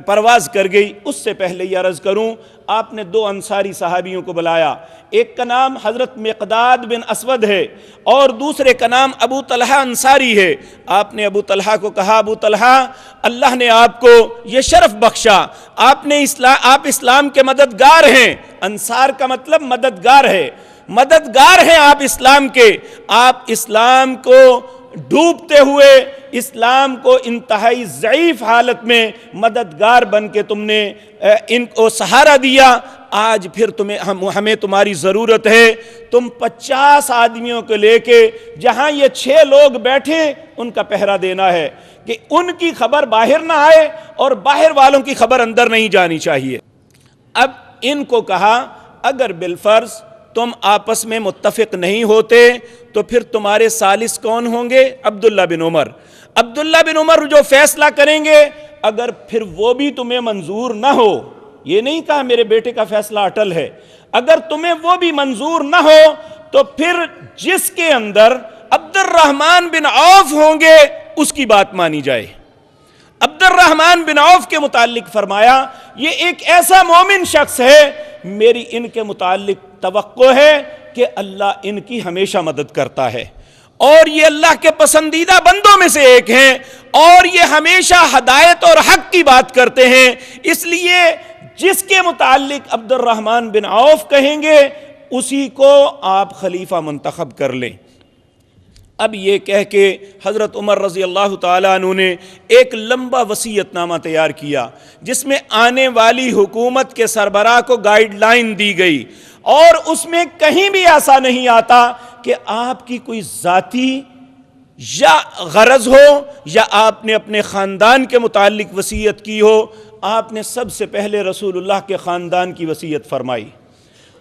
پرواز کر گئی، اس سے پہلے یہ عرض کروں، آپ نے 2 انصاری صحابیوں کو بلایا، ایک کا نام حضرت مقداد بن اسود ہے اور دوسرے کا نام ابو طلحہ انصاری ہے۔ آپ نے ابو طلحہ کو کہا ابو طلحہ اللہ نے آپ کو یہ شرف بخشا، آپ اسلام کے مددگار ہیں، انصار کا مطلب مددگار ہے، مددگار ہیں آپ اسلام کے، آپ اسلام کو ڈوبتے ہوئے، اسلام کو انتہائی ضعیف حالت میں مددگار بن کے تم نے ان کو سہارا دیا، آج پھر ہمیں تمہاری ضرورت ہے۔ تم 50 آدمیوں کو لے کے جہاں یہ 6 لوگ بیٹھے ان کا پہرا دینا ہے کہ ان کی خبر باہر نہ آئے اور باہر والوں کی خبر اندر نہیں جانی چاہیے۔ اب ان کو کہا اگر بالفرض تم آپس میں متفق نہیں ہوتے تو پھر تمہارے ثالث کون ہوں گے؟ عبداللہ بن عمر۔ عبداللہ بن عمر جو فیصلہ کریں گے، اگر پھر وہ بھی تمہیں منظور نہ ہو، یہ نہیں کہا میرے بیٹے کا فیصلہ اٹل ہے، اگر تمہیں وہ بھی منظور نہ ہو تو پھر جس کے اندر عبد الرحمن بن عوف ہوں گے اس کی بات مانی جائے۔ عبد الرحمن بن عوف کے متعلق فرمایا یہ ایک ایسا مومن شخص ہے، میری ان کے متعلق توقع ہے کہ اللہ ان کی ہمیشہ مدد کرتا ہے، اور یہ اللہ کے پسندیدہ بندوں میں سے ایک ہیں، اور یہ ہمیشہ ہدایت اور حق کی بات کرتے ہیں، اس لیے جس کے متعلق عبد الرحمن بن عوف کہیں گے اسی کو آپ خلیفہ منتخب کر لیں۔ اب یہ کہہ کے حضرت عمر رضی اللہ تعالیٰ عنہ نے ایک لمبا وصیت نامہ تیار کیا جس میں آنے والی حکومت کے سربراہ کو گائیڈ لائن دی گئی، اور اس میں کہیں بھی ایسا نہیں آتا کہ آپ کی کوئی ذاتی یا غرض ہو یا آپ نے اپنے خاندان کے متعلق وصیت کی ہو۔ آپ نے سب سے پہلے رسول اللہ کے خاندان کی وصیت فرمائی،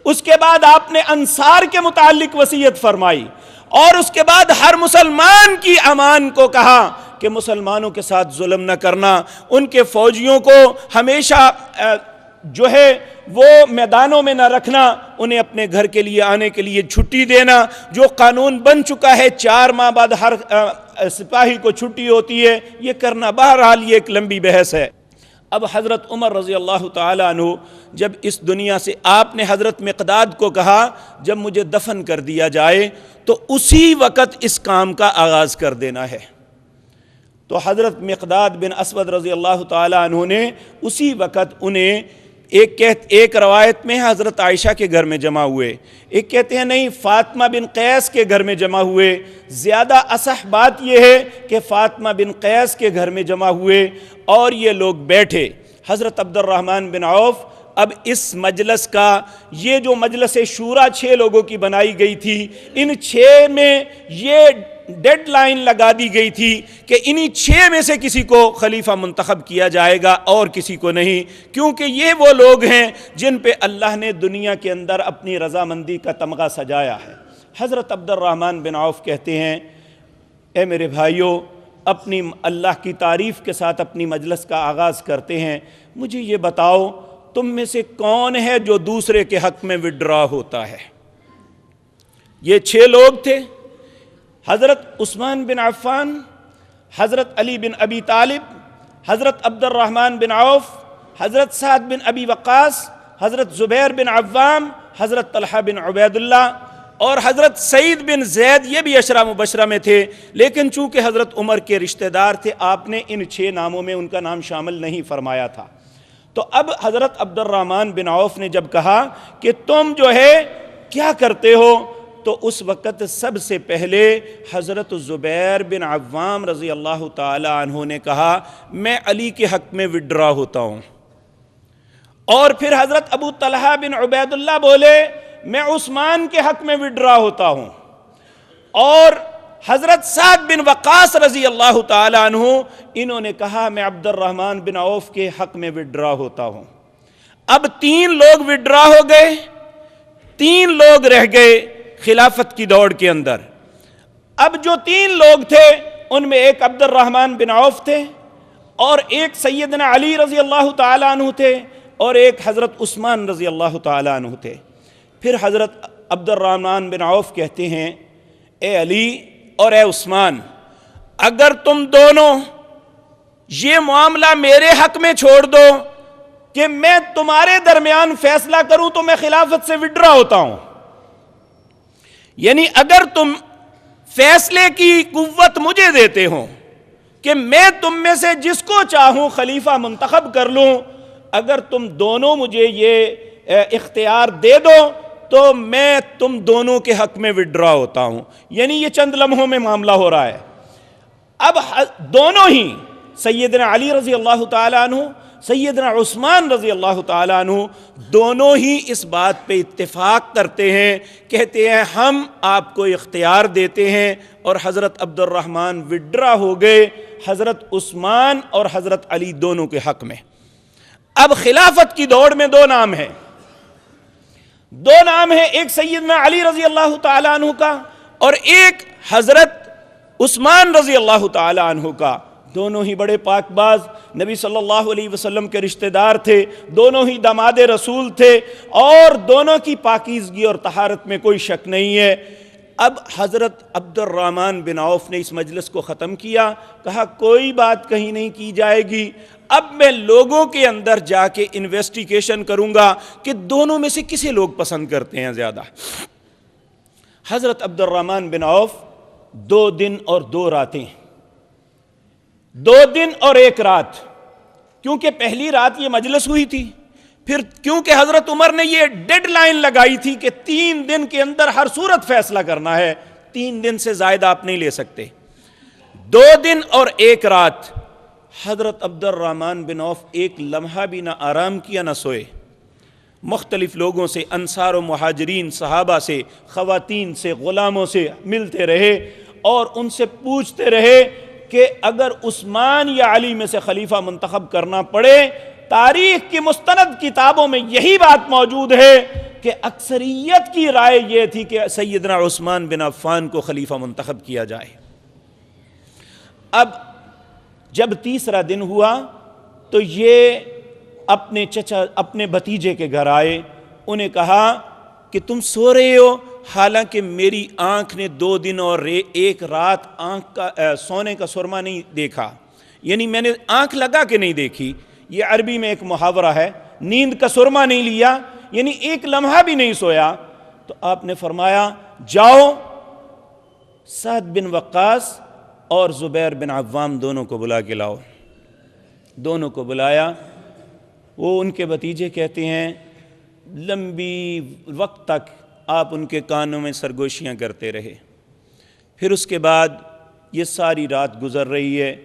اس کے بعد آپ نے انصار کے متعلق وصیت فرمائی، اور اس کے بعد ہر مسلمان کی امان کو کہا کہ مسلمانوں کے ساتھ ظلم نہ کرنا، ان کے فوجیوں کو ہمیشہ جو ہے وہ میدانوں میں نہ رکھنا، انہیں اپنے گھر کے لیے آنے کے لیے چھٹی دینا، جو قانون بن چکا ہے 4 ماہ بعد ہر سپاہی کو چھٹی ہوتی ہے، یہ کرنا۔ بہرحال یہ ایک لمبی بحث ہے۔ اب حضرت عمر رضی اللہ تعالی عنہ جب اس دنیا سے، آپ نے حضرت مقداد کو کہا جب مجھے دفن کر دیا جائے تو اسی وقت اس کام کا آغاز کر دینا ہے، تو حضرت مقداد بن اسود رضی اللہ تعالی عنہ نے اسی وقت انہیں ایک روایت میں حضرت عائشہ کے گھر میں جمع ہوئے، ایک کہتے ہیں نہیں فاطمہ بن قیس کے گھر میں جمع ہوئے، زیادہ اصح بات یہ ہے کہ فاطمہ بن قیس کے گھر میں جمع ہوئے، اور یہ لوگ بیٹھے، حضرت عبد الرحمن بن عوف، اب اس مجلس کا یہ جو مجلس شورا 6 لوگوں کی بنائی گئی تھی، ان 6 میں یہ ڈیڈ لائن لگا دی گئی تھی کہ انہی 6 میں سے کسی کو خلیفہ منتخب کیا جائے گا اور کسی کو نہیں، کیونکہ یہ وہ لوگ ہیں جن پہ اللہ نے دنیا کے اندر اپنی رضامندی کا تمغہ سجایا ہے۔ حضرت عبد الرحمن بن عوف کہتے ہیں، اے میرے بھائیوں، اپنی اللہ کی تعریف کے ساتھ اپنی مجلس کا آغاز کرتے ہیں، مجھے یہ بتاؤ تم میں سے کون ہے جو دوسرے کے حق میں وڈرا ہوتا ہے؟ یہ 6 لوگ تھے، حضرت عثمان بن عفان، حضرت علی بن ابی طالب، حضرت عبد الرحمن بن عوف، حضرت سعد بن ابی وقاص، حضرت زبیر بن عوام، حضرت طلحہ بن عبید اللہ اور حضرت سعید بن زید، یہ بھی عشرہ مبشرہ میں تھے، لیکن چونکہ حضرت عمر کے رشتہ دار تھے آپ نے ان 6 ناموں میں ان کا نام شامل نہیں فرمایا تھا۔ تو اب حضرت عبد الرحمن بن عوف نے جب کہا کہ تم جو ہے کیا کرتے ہو، تو اس وقت سب سے پہلے حضرت زبیر بن عوام رضی اللہ تعالی عنہ نے کہا میں علی کے حق میں وڈرا ہوتا ہوں، اور پھر حضرت ابو طلحہ بن عبید اللہ بولے میں عثمان کے حق میں وڈرا ہوتا ہوں، اور حضرت سعد بن وقاص رضی اللہ تعالی عنہ انہوں نے کہا میں عبد الرحمن بن عوف کے حق میں وڈرا ہوتا ہوں۔ اب 3 لوگ وڈرا ہو گئے، 3 لوگ رہ گئے خلافت کی دوڑ کے اندر۔ اب جو 3 لوگ تھے ان میں ایک عبد الرحمن بن عوف تھے، اور ایک سیدنا علی رضی اللہ تعالی عنہ تھے، اور ایک حضرت عثمان رضی اللہ تعالی عنہ تھے۔ پھر حضرت عبد الرحمن بن عوف کہتے ہیں اے علی اور اے عثمان، اگر تم دونوں یہ معاملہ میرے حق میں چھوڑ دو کہ میں تمہارے درمیان فیصلہ کروں تو میں خلافت سے وڈرا ہوتا ہوں، یعنی اگر تم فیصلے کی قوت مجھے دیتے ہو کہ میں تم میں سے جس کو چاہوں خلیفہ منتخب کر لوں، اگر تم دونوں مجھے یہ اختیار دے دو تو میں تم دونوں کے حق میں وڈرا ہوتا ہوں۔ یعنی یہ چند لمحوں میں معاملہ ہو رہا ہے۔ اب دونوں ہی سیدنا علی رضی اللہ تعالی عنہ، سیدنا عثمان رضی اللہ تعالی عنہ، دونوں ہی اس بات پہ اتفاق کرتے ہیں، کہتے ہیں ہم آپ کو اختیار دیتے ہیں، اور حضرت عبد الرحمن وڈرا ہو گئے حضرت عثمان اور حضرت علی دونوں کے حق میں۔ اب خلافت کی دوڑ میں 2 نام ہیں، 2 نام ہیں، ایک سیدنا علی رضی اللہ تعالی عنہ کا اور ایک حضرت عثمان رضی اللہ تعالی عنہ کا۔ دونوں ہی بڑے پاک باز نبی صلی اللہ علیہ وسلم کے رشتہ دار تھے، دونوں ہی داماد رسول تھے، اور دونوں کی پاکیزگی اور طہارت میں کوئی شک نہیں ہے۔ اب حضرت عبد الرحمن بن عوف نے اس مجلس کو ختم کیا، کہا کوئی بات کہیں نہیں کی جائے گی، اب میں لوگوں کے اندر جا کے انویسٹیگیشن کروں گا کہ دونوں میں سے کسے لوگ پسند کرتے ہیں زیادہ۔ حضرت عبد الرحمن بن عوف 2 دن اور 2 راتیں، 2 دن اور 1 رات، کیونکہ پہلی رات یہ مجلس ہوئی تھی، پھر کیونکہ حضرت عمر نے یہ ڈیڈ لائن لگائی تھی کہ 3 دن کے اندر ہر صورت فیصلہ کرنا ہے، 3 دن سے زائد آپ نہیں لے سکتے۔ 2 دن اور 1 رات حضرت عبد الرحمن بن عوف ایک لمحہ بھی نہ آرام کیا نہ سوئے، مختلف لوگوں سے، انصار و مہاجرین، صحابہ سے، خواتین سے، غلاموں سے ملتے رہے اور ان سے پوچھتے رہے کہ اگر عثمان یا علی میں سے خلیفہ منتخب کرنا پڑے، تاریخ کی مستند کتابوں میں یہی بات موجود ہے کہ اکثریت کی رائے یہ تھی کہ سیدنا عثمان بن عفان کو خلیفہ منتخب کیا جائے۔ اب جب 3را دن ہوا تو یہ اپنے بھتیجے کے گھر آئے، انہیں کہا کہ تم سو رہے ہو، حالانکہ میری آنکھ نے 2 دن اور 1 رات سونے کا سرما نہیں دیکھا، یعنی میں نے آنکھ لگا کے نہیں دیکھی۔ یہ عربی میں ایک محاورہ ہے، نیند کا سرما نہیں لیا، یعنی 1 لمحہ بھی نہیں سویا۔ تو آپ نے فرمایا جاؤ سعد بن وقاص اور زبیر بن عوام دونوں کو بلا کے لاؤ۔ دونوں کو بلایا، وہ ان کے بھتیجے کہتے ہیں لمبی وقت تک آپ ان کے کانوں میں سرگوشیاں کرتے رہے۔ پھر اس کے بعد یہ ساری رات گزر رہی ہے،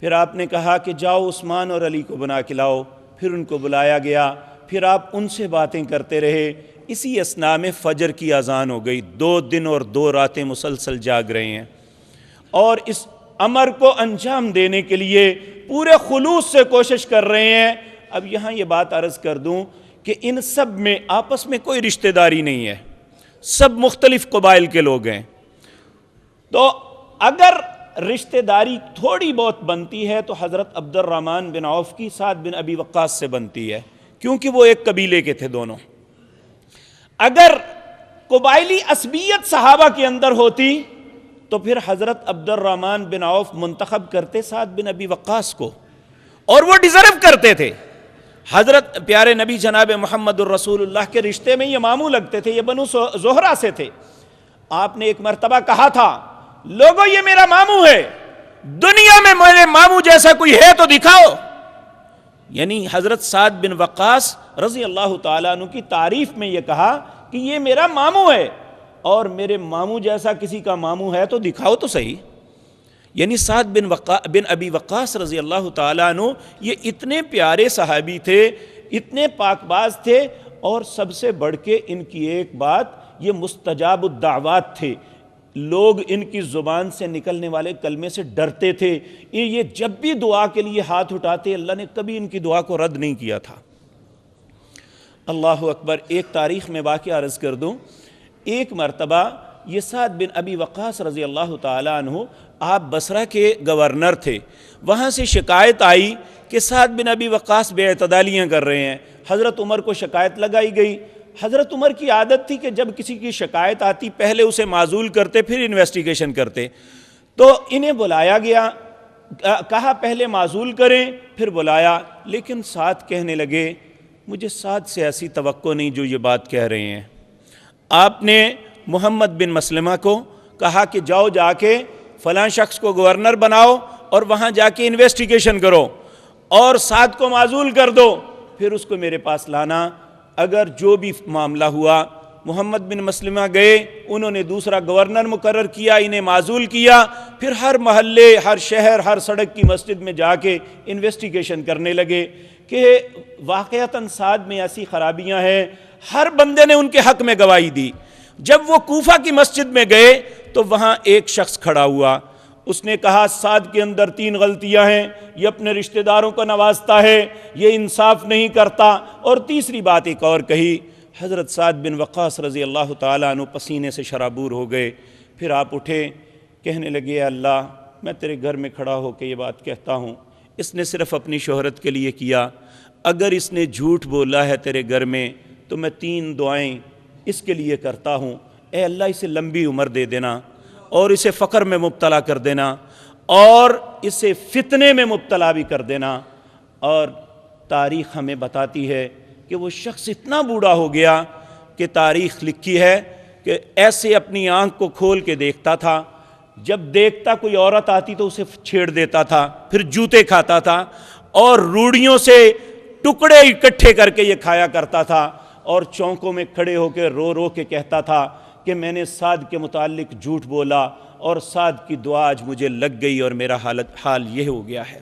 پھر آپ نے کہا کہ جاؤ عثمان اور علی کو بنا کے لاؤ، پھر ان کو بلایا گیا، پھر آپ ان سے باتیں کرتے رہے. اسی اثناء میں فجر کی اذان ہو گئی. 2 دن اور 2 راتیں مسلسل جاگ رہے ہیں اور اس امر کو انجام دینے کے لیے پورے خلوص سے کوشش کر رہے ہیں. اب یہاں یہ بات عرض کر دوں کہ ان سب میں آپس میں کوئی رشتہ داری نہیں ہے, سب مختلف قبائل کے لوگ ہیں. تو اگر رشتہ داری تھوڑی بہت بنتی ہے تو حضرت عبد الرحمن بن عوف کی سعد بن ابی وقاص سے بنتی ہے, کیونکہ وہ ایک قبیلے کے تھے دونوں. اگر قبائلی عصبیت صحابہ کے اندر ہوتی تو پھر حضرت عبد الرحمن بن عوف منتخب کرتے سعد بن ابی وقاص کو, اور وہ ڈیزرو کرتے تھے. حضرت پیارے نبی جناب محمد الرسول اللہ کے رشتے میں یہ ماموں لگتے تھے, یہ بنو زہرہ سے تھے. آپ نے ایک مرتبہ کہا تھا, لوگوں یہ میرا ماموں ہے, دنیا میں میرے ماموں جیسا کوئی ہے تو دکھاؤ. یعنی حضرت سعد بن وقاص رضی اللہ تعالیٰ عنہ کی تعریف میں یہ کہا کہ یہ میرا ماموں ہے, اور میرے ماموں جیسا کسی کا ماموں ہے تو دکھاؤ تو صحیح. یعنی سعد بن ابی وقاص رضی اللہ تعالیٰ عنہ یہ اتنے پیارے صحابی تھے, اتنے پاک باز تھے, اور سب سے بڑھ کے ان کی ایک بات, یہ مستجاب الدعوات تھے. لوگ ان کی زبان سے نکلنے والے کلمے سے ڈرتے تھے. یہ جب بھی دعا کے لیے ہاتھ اٹھاتے, اللہ نے کبھی ان کی دعا کو رد نہیں کیا تھا. اللہ اکبر. ایک تاریخ میں واقعہ عرض کر دوں, ایک مرتبہ یہ سعد بن ابی وقاص رضی اللہ تعالیٰ عنہ آپ بصرہ کے گورنر تھے. وہاں سے شکایت آئی کہ سعد بن ابی وقاص بے اعتدالیاں کر رہے ہیں. حضرت عمر کو شکایت لگائی گئی. حضرت عمر کی عادت تھی کہ جب کسی کی شکایت آتی پہلے اسے معزول کرتے, پھر انویسٹیگیشن کرتے. تو انہیں بلایا گیا, کہا پہلے معزول کریں, پھر بلایا. لیکن سعد کہنے لگے, مجھے سعد سے ایسی توقع نہیں جو یہ بات کہہ رہے ہیں. آپ نے محمد بن مسلمہ کو کہا کہ جاؤ جا کے فلاں شخص کو گورنر بناؤ اور وہاں جا کے انویسٹیگیشن کرو اور سعد کو معزول کر دو, پھر اس کو میرے پاس لانا. اگر جو بھی معاملہ ہوا, محمد بن مسلمہ گئے, انہوں نے دوسرا گورنر مقرر کیا, انہیں معزول کیا, پھر ہر محلے, ہر شہر, ہر سڑک کی مسجد میں جا کے انویسٹیگیشن کرنے لگے کہ واقعتاً سعد میں ایسی خرابیاں ہیں. ہر بندے نے ان کے حق میں گواہی دی. جب وہ کوفہ کی مسجد میں گئے تو وہاں ایک شخص کھڑا ہوا, اس نے کہا سعد کے اندر 3 غلطیاں ہیں, یہ اپنے رشتہ داروں کو نوازتا ہے, یہ انصاف نہیں کرتا, اور تیسری بات ایک اور کہی. حضرت سعد بن وقاص رضی اللہ تعالیٰ عنہ پسینے سے شرابور ہو گئے. پھر آپ اٹھے, کہنے لگے, اے اللہ, میں تیرے گھر میں کھڑا ہو کے یہ بات کہتا ہوں, اس نے صرف اپنی شہرت کے لیے کیا. اگر اس نے جھوٹ بولا ہے تیرے گھر میں تو میں 3 دعائیں اس کے لیے کرتا ہوں. اے اللہ, اسے لمبی عمر دے دینا, اور اسے فقر میں مبتلا کر دینا, اور اسے فتنے میں مبتلا بھی کر دینا. اور تاریخ ہمیں بتاتی ہے کہ وہ شخص اتنا بوڑھا ہو گیا کہ تاریخ لکھی ہے کہ ایسے اپنی آنکھ کو کھول کے دیکھتا تھا, جب دیکھتا کوئی عورت آتی تو اسے چھیڑ دیتا تھا, پھر جوتے کھاتا تھا, اور روڑیوں سے ٹکڑے اکٹھے کر کے یہ کھایا کرتا تھا, اور چونکوں میں کھڑے ہو کے رو رو کے کہتا تھا کہ میں نے سعد کے متعلق جھوٹ بولا, اور سعد کی دعا آج مجھے لگ گئی, اور میرا حال یہ ہو گیا ہے.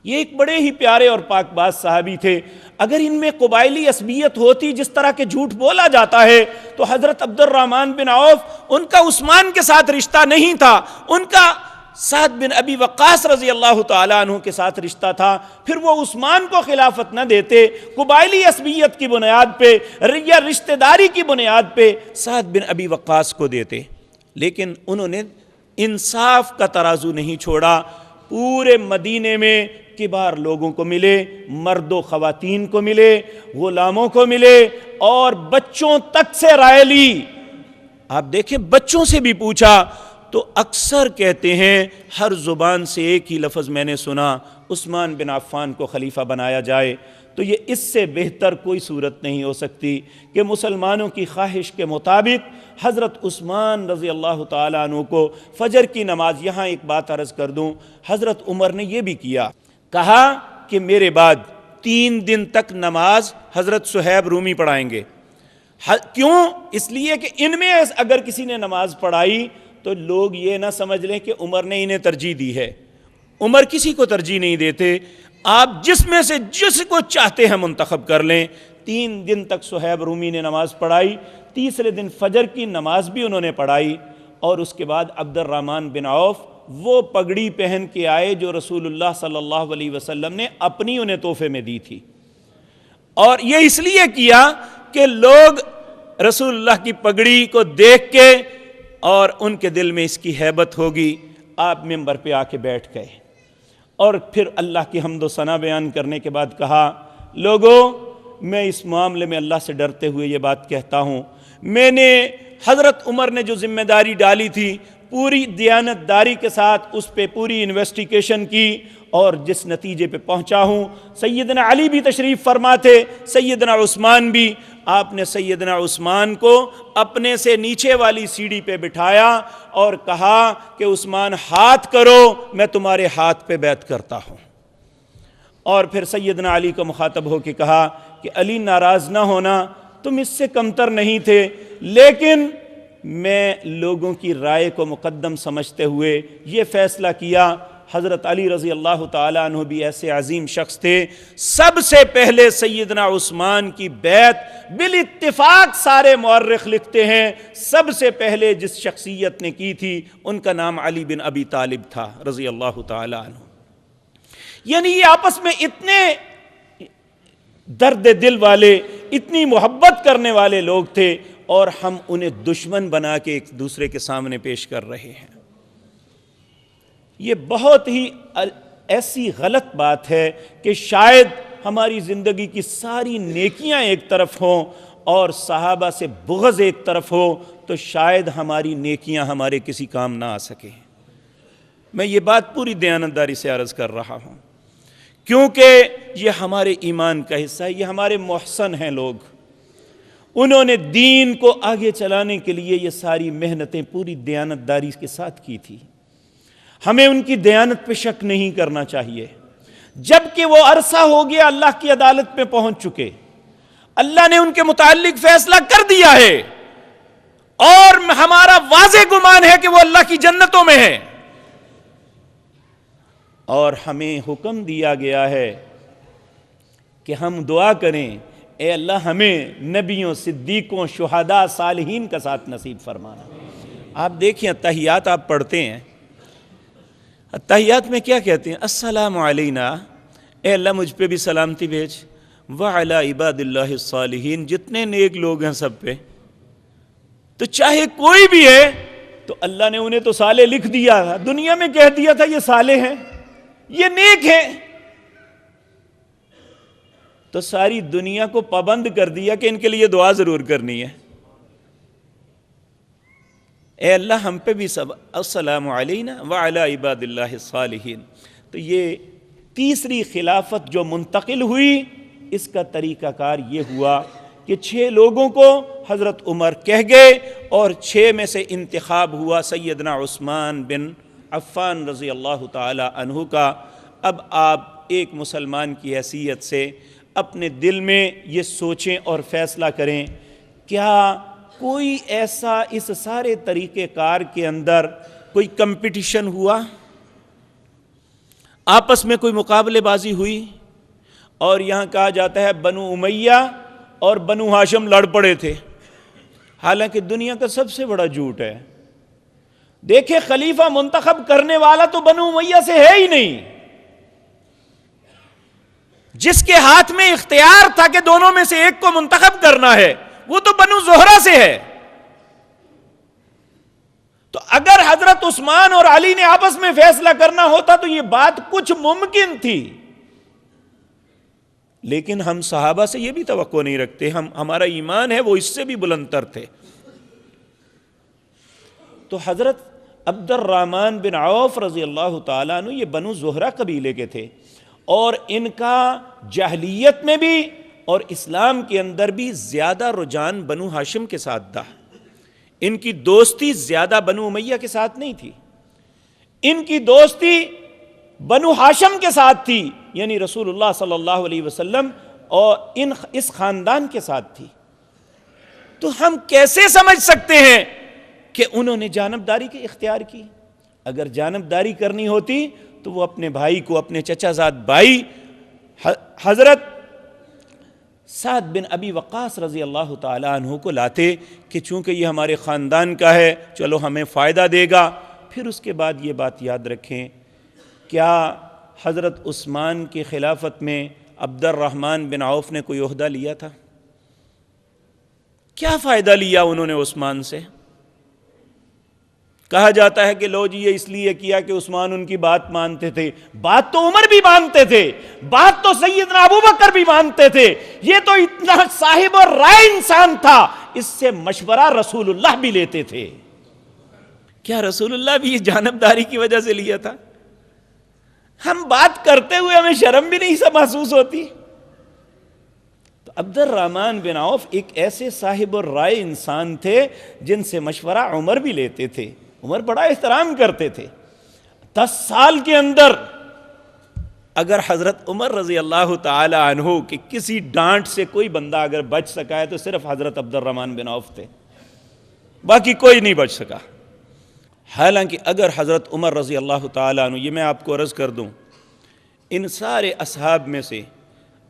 یہ ایک بڑے ہی پیارے اور پاک باز صحابی تھے. اگر ان میں قبائلی عصبیت ہوتی جس طرح کے جھوٹ بولا جاتا ہے, تو حضرت عبد الرحمن بن عوف, ان کا عثمان کے ساتھ رشتہ نہیں تھا, ان کا سعد بن ابی وقاص رضی اللہ تعالیٰ عنہ کے ساتھ رشتہ تھا. پھر وہ عثمان کو خلافت نہ دیتے, قبائلی عصبیت کی بنیاد پہ یا رشتہ داری کی بنیاد پہ سعد بن ابی وقاص کو دیتے. لیکن انہوں نے انصاف کا ترازو نہیں چھوڑا. پورے مدینے میں کبار لوگوں کو ملے, مرد و خواتین کو ملے, غلاموں کو ملے, اور بچوں تک سے رائے لی. آپ دیکھیں, بچوں سے بھی پوچھا تو اکثر کہتے ہیں, ہر زبان سے ایک ہی لفظ میں نے سنا, عثمان بن عفان کو خلیفہ بنایا جائے. تو یہ اس سے بہتر کوئی صورت نہیں ہو سکتی کہ مسلمانوں کی خواہش کے مطابق حضرت عثمان رضی اللہ تعالیٰ عنہ کو فجر کی نماز. یہاں ایک بات عرض کر دوں, حضرت عمر نے یہ بھی کیا, کہا کہ میرے بعد 3 دن تک نماز حضرت صہیب رومی پڑھائیں گے. کیوں؟ اس لیے کہ ان میں اگر کسی نے نماز پڑھائی تو لوگ یہ نہ سمجھ لیں کہ عمر نے انہیں ترجیح دی ہے. عمر کسی کو ترجیح نہیں دیتے. آپ جس میں سے جس کو چاہتے ہیں منتخب کر لیں۔ 3 دن تک صہیب رومی نے نماز پڑھائی، تیسرے دن فجر کی نماز بھی انہوں نے پڑھائی، اور اس کے بعد عبد الرحمن بن عوف وہ پگڑی پہن کے آئے جو رسول اللہ صلی اللہ علیہ وسلم نے اپنی انہیں تحفے میں دی تھی، اور یہ اس لیے کیا کہ لوگ رسول اللہ کی پگڑی کو دیکھ کے اور ان کے دل میں اس کی ہیبت ہوگی۔ آپ منبر پہ آ کے بیٹھ گئے اور پھر اللہ کی حمد و ثنا بیان کرنے کے بعد کہا، لوگوں میں اس معاملے میں اللہ سے ڈرتے ہوئے یہ بات کہتا ہوں، میں نے حضرت عمر نے جو ذمہ داری ڈالی تھی پوری دیانت داری کے ساتھ اس پہ پوری انویسٹیگیشن کی، اور جس نتیجے پہ پہنچا ہوں، سیدنا علی بھی تشریف فرما تھے، سیدنا عثمان بھی، آپ نے سیدنا عثمان کو اپنے سے نیچے والی سیڑھی پہ بٹھایا اور کہا کہ عثمان ہاتھ کرو، میں تمہارے ہاتھ پہ بیعت کرتا ہوں، اور پھر سیدنا علی کو مخاطب ہو کے کہا کہ علی ناراض نہ ہونا، تم اس سے کمتر نہیں تھے، لیکن میں لوگوں کی رائے کو مقدم سمجھتے ہوئے یہ فیصلہ کیا۔ حضرت علی رضی اللہ تعالیٰ عنہ بھی ایسے عظیم شخص تھے، سب سے پہلے سیدنا عثمان کی بیعت بالاتفاق سارے مورخ لکھتے ہیں سب سے پہلے جس شخصیت نے کی تھی ان کا نام علی بن ابی طالب تھا رضی اللہ تعالیٰ عنہ۔ یعنی یہ آپس میں اتنے درد دل والے، اتنی محبت کرنے والے لوگ تھے، اور ہم انہیں دشمن بنا کے ایک دوسرے کے سامنے پیش کر رہے ہیں۔ یہ بہت ہی ایسی غلط بات ہے کہ شاید ہماری زندگی کی ساری نیکیاں ایک طرف ہوں اور صحابہ سے بغض ایک طرف ہو، تو شاید ہماری نیکیاں ہمارے کسی کام نہ آ سکیں۔ میں یہ بات پوری دیانتداری سے عرض کر رہا ہوں، کیونکہ یہ ہمارے ایمان کا حصہ ہے، یہ ہمارے محسن ہیں لوگ، انہوں نے دین کو آگے چلانے کے لیے یہ ساری محنتیں پوری دیانتداری کے ساتھ کی تھی۔ ہمیں ان کی دیانت پہ شک نہیں کرنا چاہیے، جبکہ وہ عرصہ ہو گیا اللہ کی عدالت پہ پہنچ چکے، اللہ نے ان کے متعلق فیصلہ کر دیا ہے، اور ہمارا واضح گمان ہے کہ وہ اللہ کی جنتوں میں ہے، اور ہمیں حکم دیا گیا ہے کہ ہم دعا کریں، اے اللہ ہمیں نبیوں، صدیقوں، شہداء، صالحین کا ساتھ نصیب فرمانا۔ آپ دیکھیں اتحیات آپ پڑھتے ہیں، اتحیات میں کیا کہتے ہیں؟ السلام علینا، اے اللہ مجھ پہ بھی سلامتی بھیج، وعلی عباد اللہ الصالحین، جتنے نیک لوگ ہیں سب پہ، تو چاہے کوئی بھی ہے تو اللہ نے انہیں تو صالح لکھ دیا تھا، دنیا میں کہہ دیا تھا یہ صالح ہیں، یہ نیک ہیں، تو ساری دنیا کو پابند کر دیا کہ ان کے لیے دعا ضرور کرنی ہے۔ اے اللہ ہم پہ بھی سب السلام علینا وعلی عباد اللہ الصالحین۔ تو یہ تیسری خلافت جو منتقل ہوئی، اس کا طریقہ کار یہ ہوا کہ 6 لوگوں کو حضرت عمر کہہ گئے، اور 6 میں سے انتخاب ہوا سیدنا عثمان بن عفان رضی اللہ تعالی عنہ کا۔ اب آپ ایک مسلمان کی حیثیت سے اپنے دل میں یہ سوچیں اور فیصلہ کریں، کیا کوئی ایسا اس سارے طریقہ کار کے اندر کوئی کمپٹیشن ہوا، آپس میں کوئی مقابلے بازی ہوئی؟ اور یہاں کہا جاتا ہے بنو امیہ اور بنو ہاشم لڑ پڑے تھے، حالانکہ دنیا کا سب سے بڑا جھوٹ ہے۔ دیکھیں خلیفہ منتخب کرنے والا تو بنو امیہ سے ہے ہی نہیں، جس کے ہاتھ میں اختیار تھا کہ دونوں میں سے ایک کو منتخب کرنا ہے وہ تو بنو زہرہ سے ہے۔ تو اگر حضرت عثمان اور علی نے آپس میں فیصلہ کرنا ہوتا تو یہ بات کچھ ممکن تھی، لیکن ہم صحابہ سے یہ بھی توقع نہیں رکھتے، ہمارا ایمان ہے وہ اس سے بھی بلندتر تھے۔ تو حضرت عبد الرحمن بن عوف رضی اللہ تعالیٰ عنہ یہ بنو زہرہ قبیلے کے تھے، اور ان کا جاہلیت میں بھی اور اسلام کے اندر بھی زیادہ رجحان بنو ہاشم کے ساتھ تھا، ان کی دوستی زیادہ بنو امیہ کے ساتھ نہیں تھی، ان کی دوستی بنو ہاشم کے ساتھ تھی، یعنی رسول اللہ صلی اللہ علیہ وسلم اور اس خاندان کے ساتھ تھی۔ تو ہم کیسے سمجھ سکتے ہیں کہ انہوں نے جانبداری کی اختیار کی؟ اگر جانبداری کرنی ہوتی تو وہ اپنے بھائی کو، اپنے چچا زاد بھائی حضرت سعد بن ابی وقاص رضی اللہ تعالیٰ عنہ کو لاتے کہ چونکہ یہ ہمارے خاندان کا ہے چلو ہمیں فائدہ دے گا. پھر اس کے بعد یہ بات یاد رکھیں، کیا حضرت عثمان کی خلافت میں عبد الرحمن بن عوف نے کوئی عہدہ لیا تھا؟ کیا فائدہ لیا انہوں نے عثمان سے؟ کہا جاتا ہے کہ لو جی یہ اس لیے کیا کہ عثمان ان کی بات مانتے تھے. بات تو عمر بھی مانتے تھے، بات تو سیدنا ابو بکر بھی مانتے تھے. یہ تو اتنا صاحب اور رائے انسان تھا، اس سے مشورہ رسول اللہ بھی لیتے تھے. کیا رسول اللہ بھی اس جانبداری کی وجہ سے لیا تھا؟ ہم بات کرتے ہوئے ہمیں شرم بھی نہیں سا محسوس ہوتی. تو عبد الرحمن بن عوف ایک ایسے صاحب اور رائے انسان تھے جن سے مشورہ عمر بھی لیتے تھے. عمر بڑا احترام کرتے تھے. 10 سال کے اندر اگر حضرت عمر رضی اللہ تعالی عنہ کہ کسی ڈانٹ سے کوئی بندہ اگر بچ سکا ہے تو صرف حضرت عبد الرحمن بن عوف تھے، باقی کوئی نہیں بچ سکا. حالانکہ اگر حضرت عمر رضی اللہ تعالی عنہ، یہ میں آپ کو عرض کر دوں، ان سارے اصحاب میں سے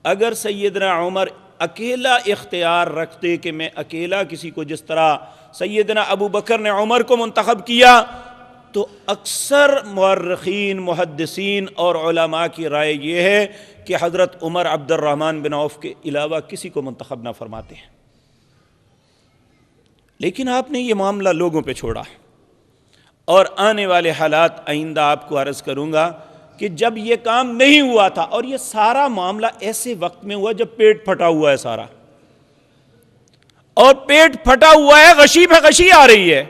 اگر سیدنا عمر اکیلا اختیار رکھتے کہ میں اکیلا کسی کو، جس طرح سیدنا ابو بکر نے عمر کو منتخب کیا، تو اکثر مورخین، محدثین اور علماء کی رائے یہ ہے کہ حضرت عمر عبد الرحمن بن عوف کے علاوہ کسی کو منتخب نہ فرماتے ہیں. لیکن آپ نے یہ معاملہ لوگوں پہ چھوڑا، اور آنے والے حالات آئندہ آپ کو عرض کروں گا کہ جب یہ کام نہیں ہوا تھا، اور یہ سارا معاملہ ایسے وقت میں ہوا جب پیٹ پھٹا ہوا ہے سارا، اور پیٹ پھٹا ہوا ہے، غشی پہ غشی آ رہی ہے.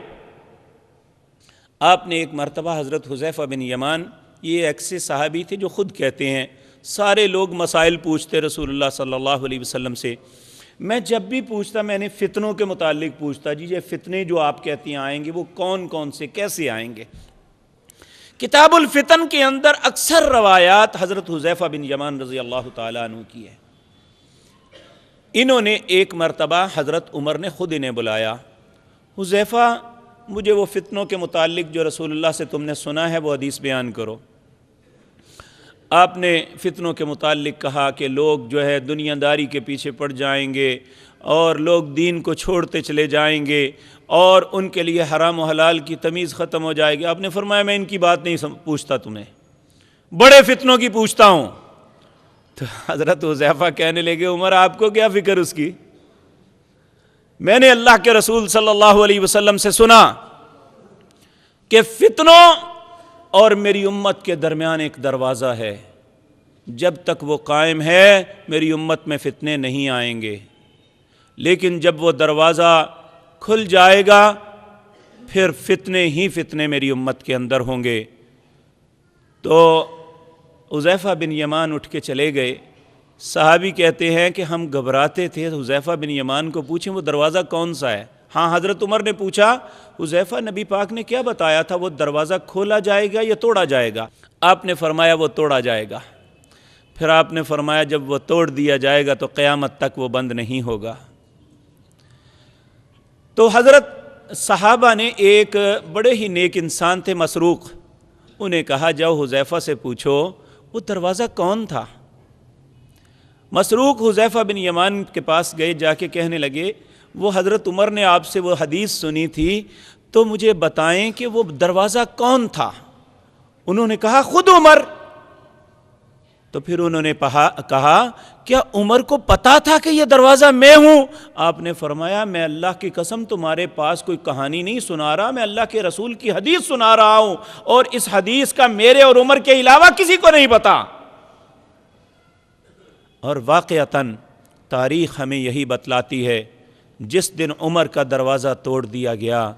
آپ نے ایک مرتبہ حضرت حذیفہ بن یمان، یہ ایسے صحابی تھے جو خود کہتے ہیں سارے لوگ مسائل پوچھتے رسول اللہ صلی اللہ علیہ وسلم سے، میں جب بھی پوچھتا میں نے فتنوں کے متعلق پوچھتا، جی یہ فتنے جو آپ کہتی ہیں آئیں گے وہ کون کون سے کیسے آئیں گے. کتاب الفتن کے اندر اکثر روایات حضرت حذیفہ بن یمان رضی اللہ تعالیٰ عنہ کی ہے. انہوں نے ایک مرتبہ حضرت عمر نے خود انہیں بلایا، حذیفہ مجھے وہ فتنوں کے متعلق جو رسول اللہ سے تم نے سنا ہے وہ حدیث بیان کرو. آپ نے فتنوں کے متعلق کہا کہ لوگ جو ہے دنیا داری کے پیچھے پڑ جائیں گے اور لوگ دین کو چھوڑتے چلے جائیں گے اور ان کے لیے حرام و حلال کی تمیز ختم ہو جائے گی. آپ نے فرمایا میں ان کی بات نہیں پوچھتا، تمہیں بڑے فتنوں کی پوچھتا ہوں. تو حضرت حذیفہ کہنے لگے عمر آپ کو کیا فکر اس کی، میں نے اللہ کے رسول صلی اللہ علیہ وسلم سے سنا کہ فتنوں اور میری امت کے درمیان ایک دروازہ ہے، جب تک وہ قائم ہے میری امت میں فتنے نہیں آئیں گے، لیکن جب وہ دروازہ کھل جائے گا پھر فتنے ہی فتنے میری امت کے اندر ہوں گے. تو حذیفہ بن یمان اٹھ کے چلے گئے. صحابی کہتے ہیں کہ ہم گھبراتے تھے حذیفہ بن یمان کو پوچھیں وہ دروازہ کون سا ہے. ہاں حضرت عمر نے پوچھا حذیفہ نبی پاک نے کیا بتایا تھا، وہ دروازہ کھولا جائے گا یا توڑا جائے گا؟ آپ نے فرمایا وہ توڑا جائے گا. پھر آپ نے فرمایا جب وہ توڑ دیا جائے گا تو قیامت تک وہ بند نہیں ہوگا. تو حضرت صحابہ نے ایک بڑے ہی نیک انسان تھے مسروق، انہیں کہا جاؤ حذیفہ سے پوچھو وہ دروازہ کون تھا. مسروق حذیفہ بن یمان کے پاس گئے، جا کے کہنے لگے وہ حضرت عمر نے آپ سے وہ حدیث سنی تھی تو مجھے بتائیں کہ وہ دروازہ کون تھا. انہوں نے کہا خود عمر. تو پھر انہوں نے کہا کیا عمر کو پتا تھا کہ یہ دروازہ میں ہوں؟ آپ نے فرمایا میں اللہ کی قسم تمہارے پاس کوئی کہانی نہیں سنا رہا، میں اللہ کے رسول کی حدیث سنا رہا ہوں، اور اس حدیث کا میرے اور عمر کے علاوہ کسی کو نہیں پتا. اور واقعتاً تاریخ ہمیں یہی بتلاتی ہے، جس دن عمر کا دروازہ توڑ دیا گیا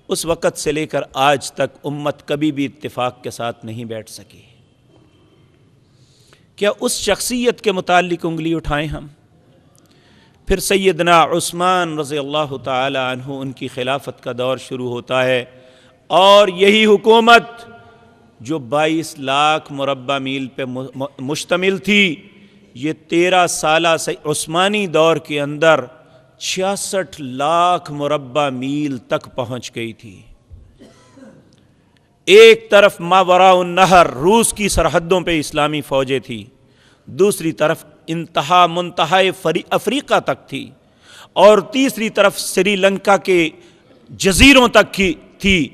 اس وقت سے لے کر آج تک امت کبھی بھی اتفاق کے ساتھ نہیں بیٹھ سکی. کیا اس شخصیت کے متعلق انگلی اٹھائیں ہم؟ پھر سیدنا عثمان رضی اللہ تعالی عنہ ان کی خلافت کا دور شروع ہوتا ہے، اور یہی حکومت جو 22 لاکھ مربع میل پہ مشتمل تھی، یہ 13 سالہ سے عثمانی دور کے اندر 66 لاکھ مربع میل تک پہنچ گئی تھی. ایک طرف ماوراء النہر روس کی سرحدوں پہ اسلامی فوجیں تھیں، دوسری طرف انتہا منتہائے افریقہ تک تھی، اور تیسری طرف سری لنکا کے جزیروں تک کی تھی،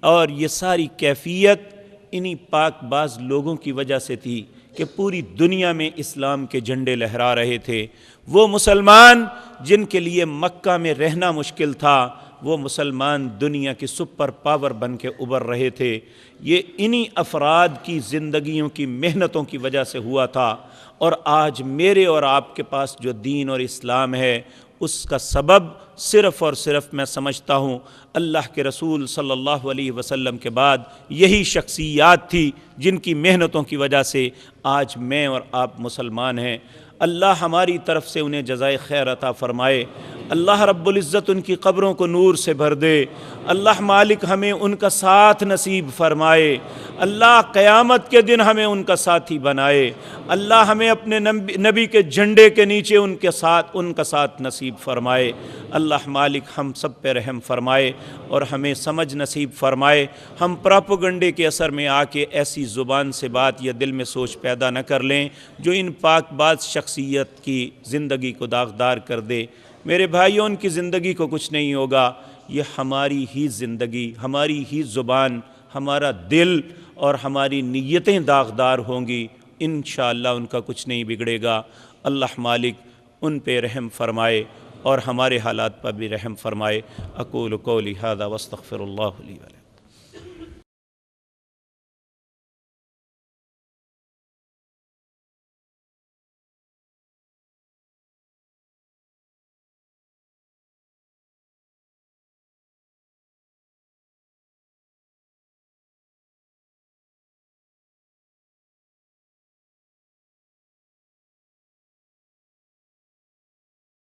اور یہ ساری کیفیت انہی پاک باز لوگوں کی وجہ سے تھی کہ پوری دنیا میں اسلام کے جھنڈے لہرا رہے تھے۔ وہ مسلمان جن کے لیے مکہ میں رہنا مشکل تھا، وہ مسلمان دنیا کے سپر پاور بن کے ابھر رہے تھے۔ یہ انہی افراد کی زندگیوں کی محنتوں کی وجہ سے ہوا تھا، اور آج میرے اور آپ کے پاس جو دین اور اسلام ہے، اس کا سبب صرف اور صرف میں سمجھتا ہوں اللہ کے رسول صلی اللہ علیہ وسلم کے بعد یہی شخصیات تھی جن کی محنتوں کی وجہ سے آج میں اور آپ مسلمان ہیں۔ اللہ ہماری طرف سے انہیں جزائے خیر عطا فرمائے، اللہ رب العزت ان کی قبروں کو نور سے بھر دے، اللہ مالک ہمیں ان کا ساتھ نصیب فرمائے، اللہ قیامت کے دن ہمیں ان کا ساتھی بنائے، اللہ ہمیں اپنے نبی کے جھنڈے کے نیچے ان کا ساتھ نصیب فرمائے، اللہ مالک ہم سب پہ رحم فرمائے اور ہمیں سمجھ نصیب فرمائے۔ ہم پراپوگنڈے کے اثر میں آ کے ایسی زبان سے بات یا دل میں سوچ پیدا نہ کر لیں جو ان پاک باز شخصیت کی زندگی کو داغدار کر دے۔ میرے بھائیوں، ان کی زندگی کو کچھ نہیں ہوگا، یہ ہماری ہی زندگی، ہماری ہی زبان، ہمارا دل اور ہماری نیتیں داغدار ہوں گی، انشاءاللہ ان کا کچھ نہیں بگڑے گا۔ اللہ مالک ان پہ رحم فرمائے اور ہمارے حالات پر بھی رحم فرمائے۔ اقول قولی ھذا واستغفر اللہ لی ولکم۔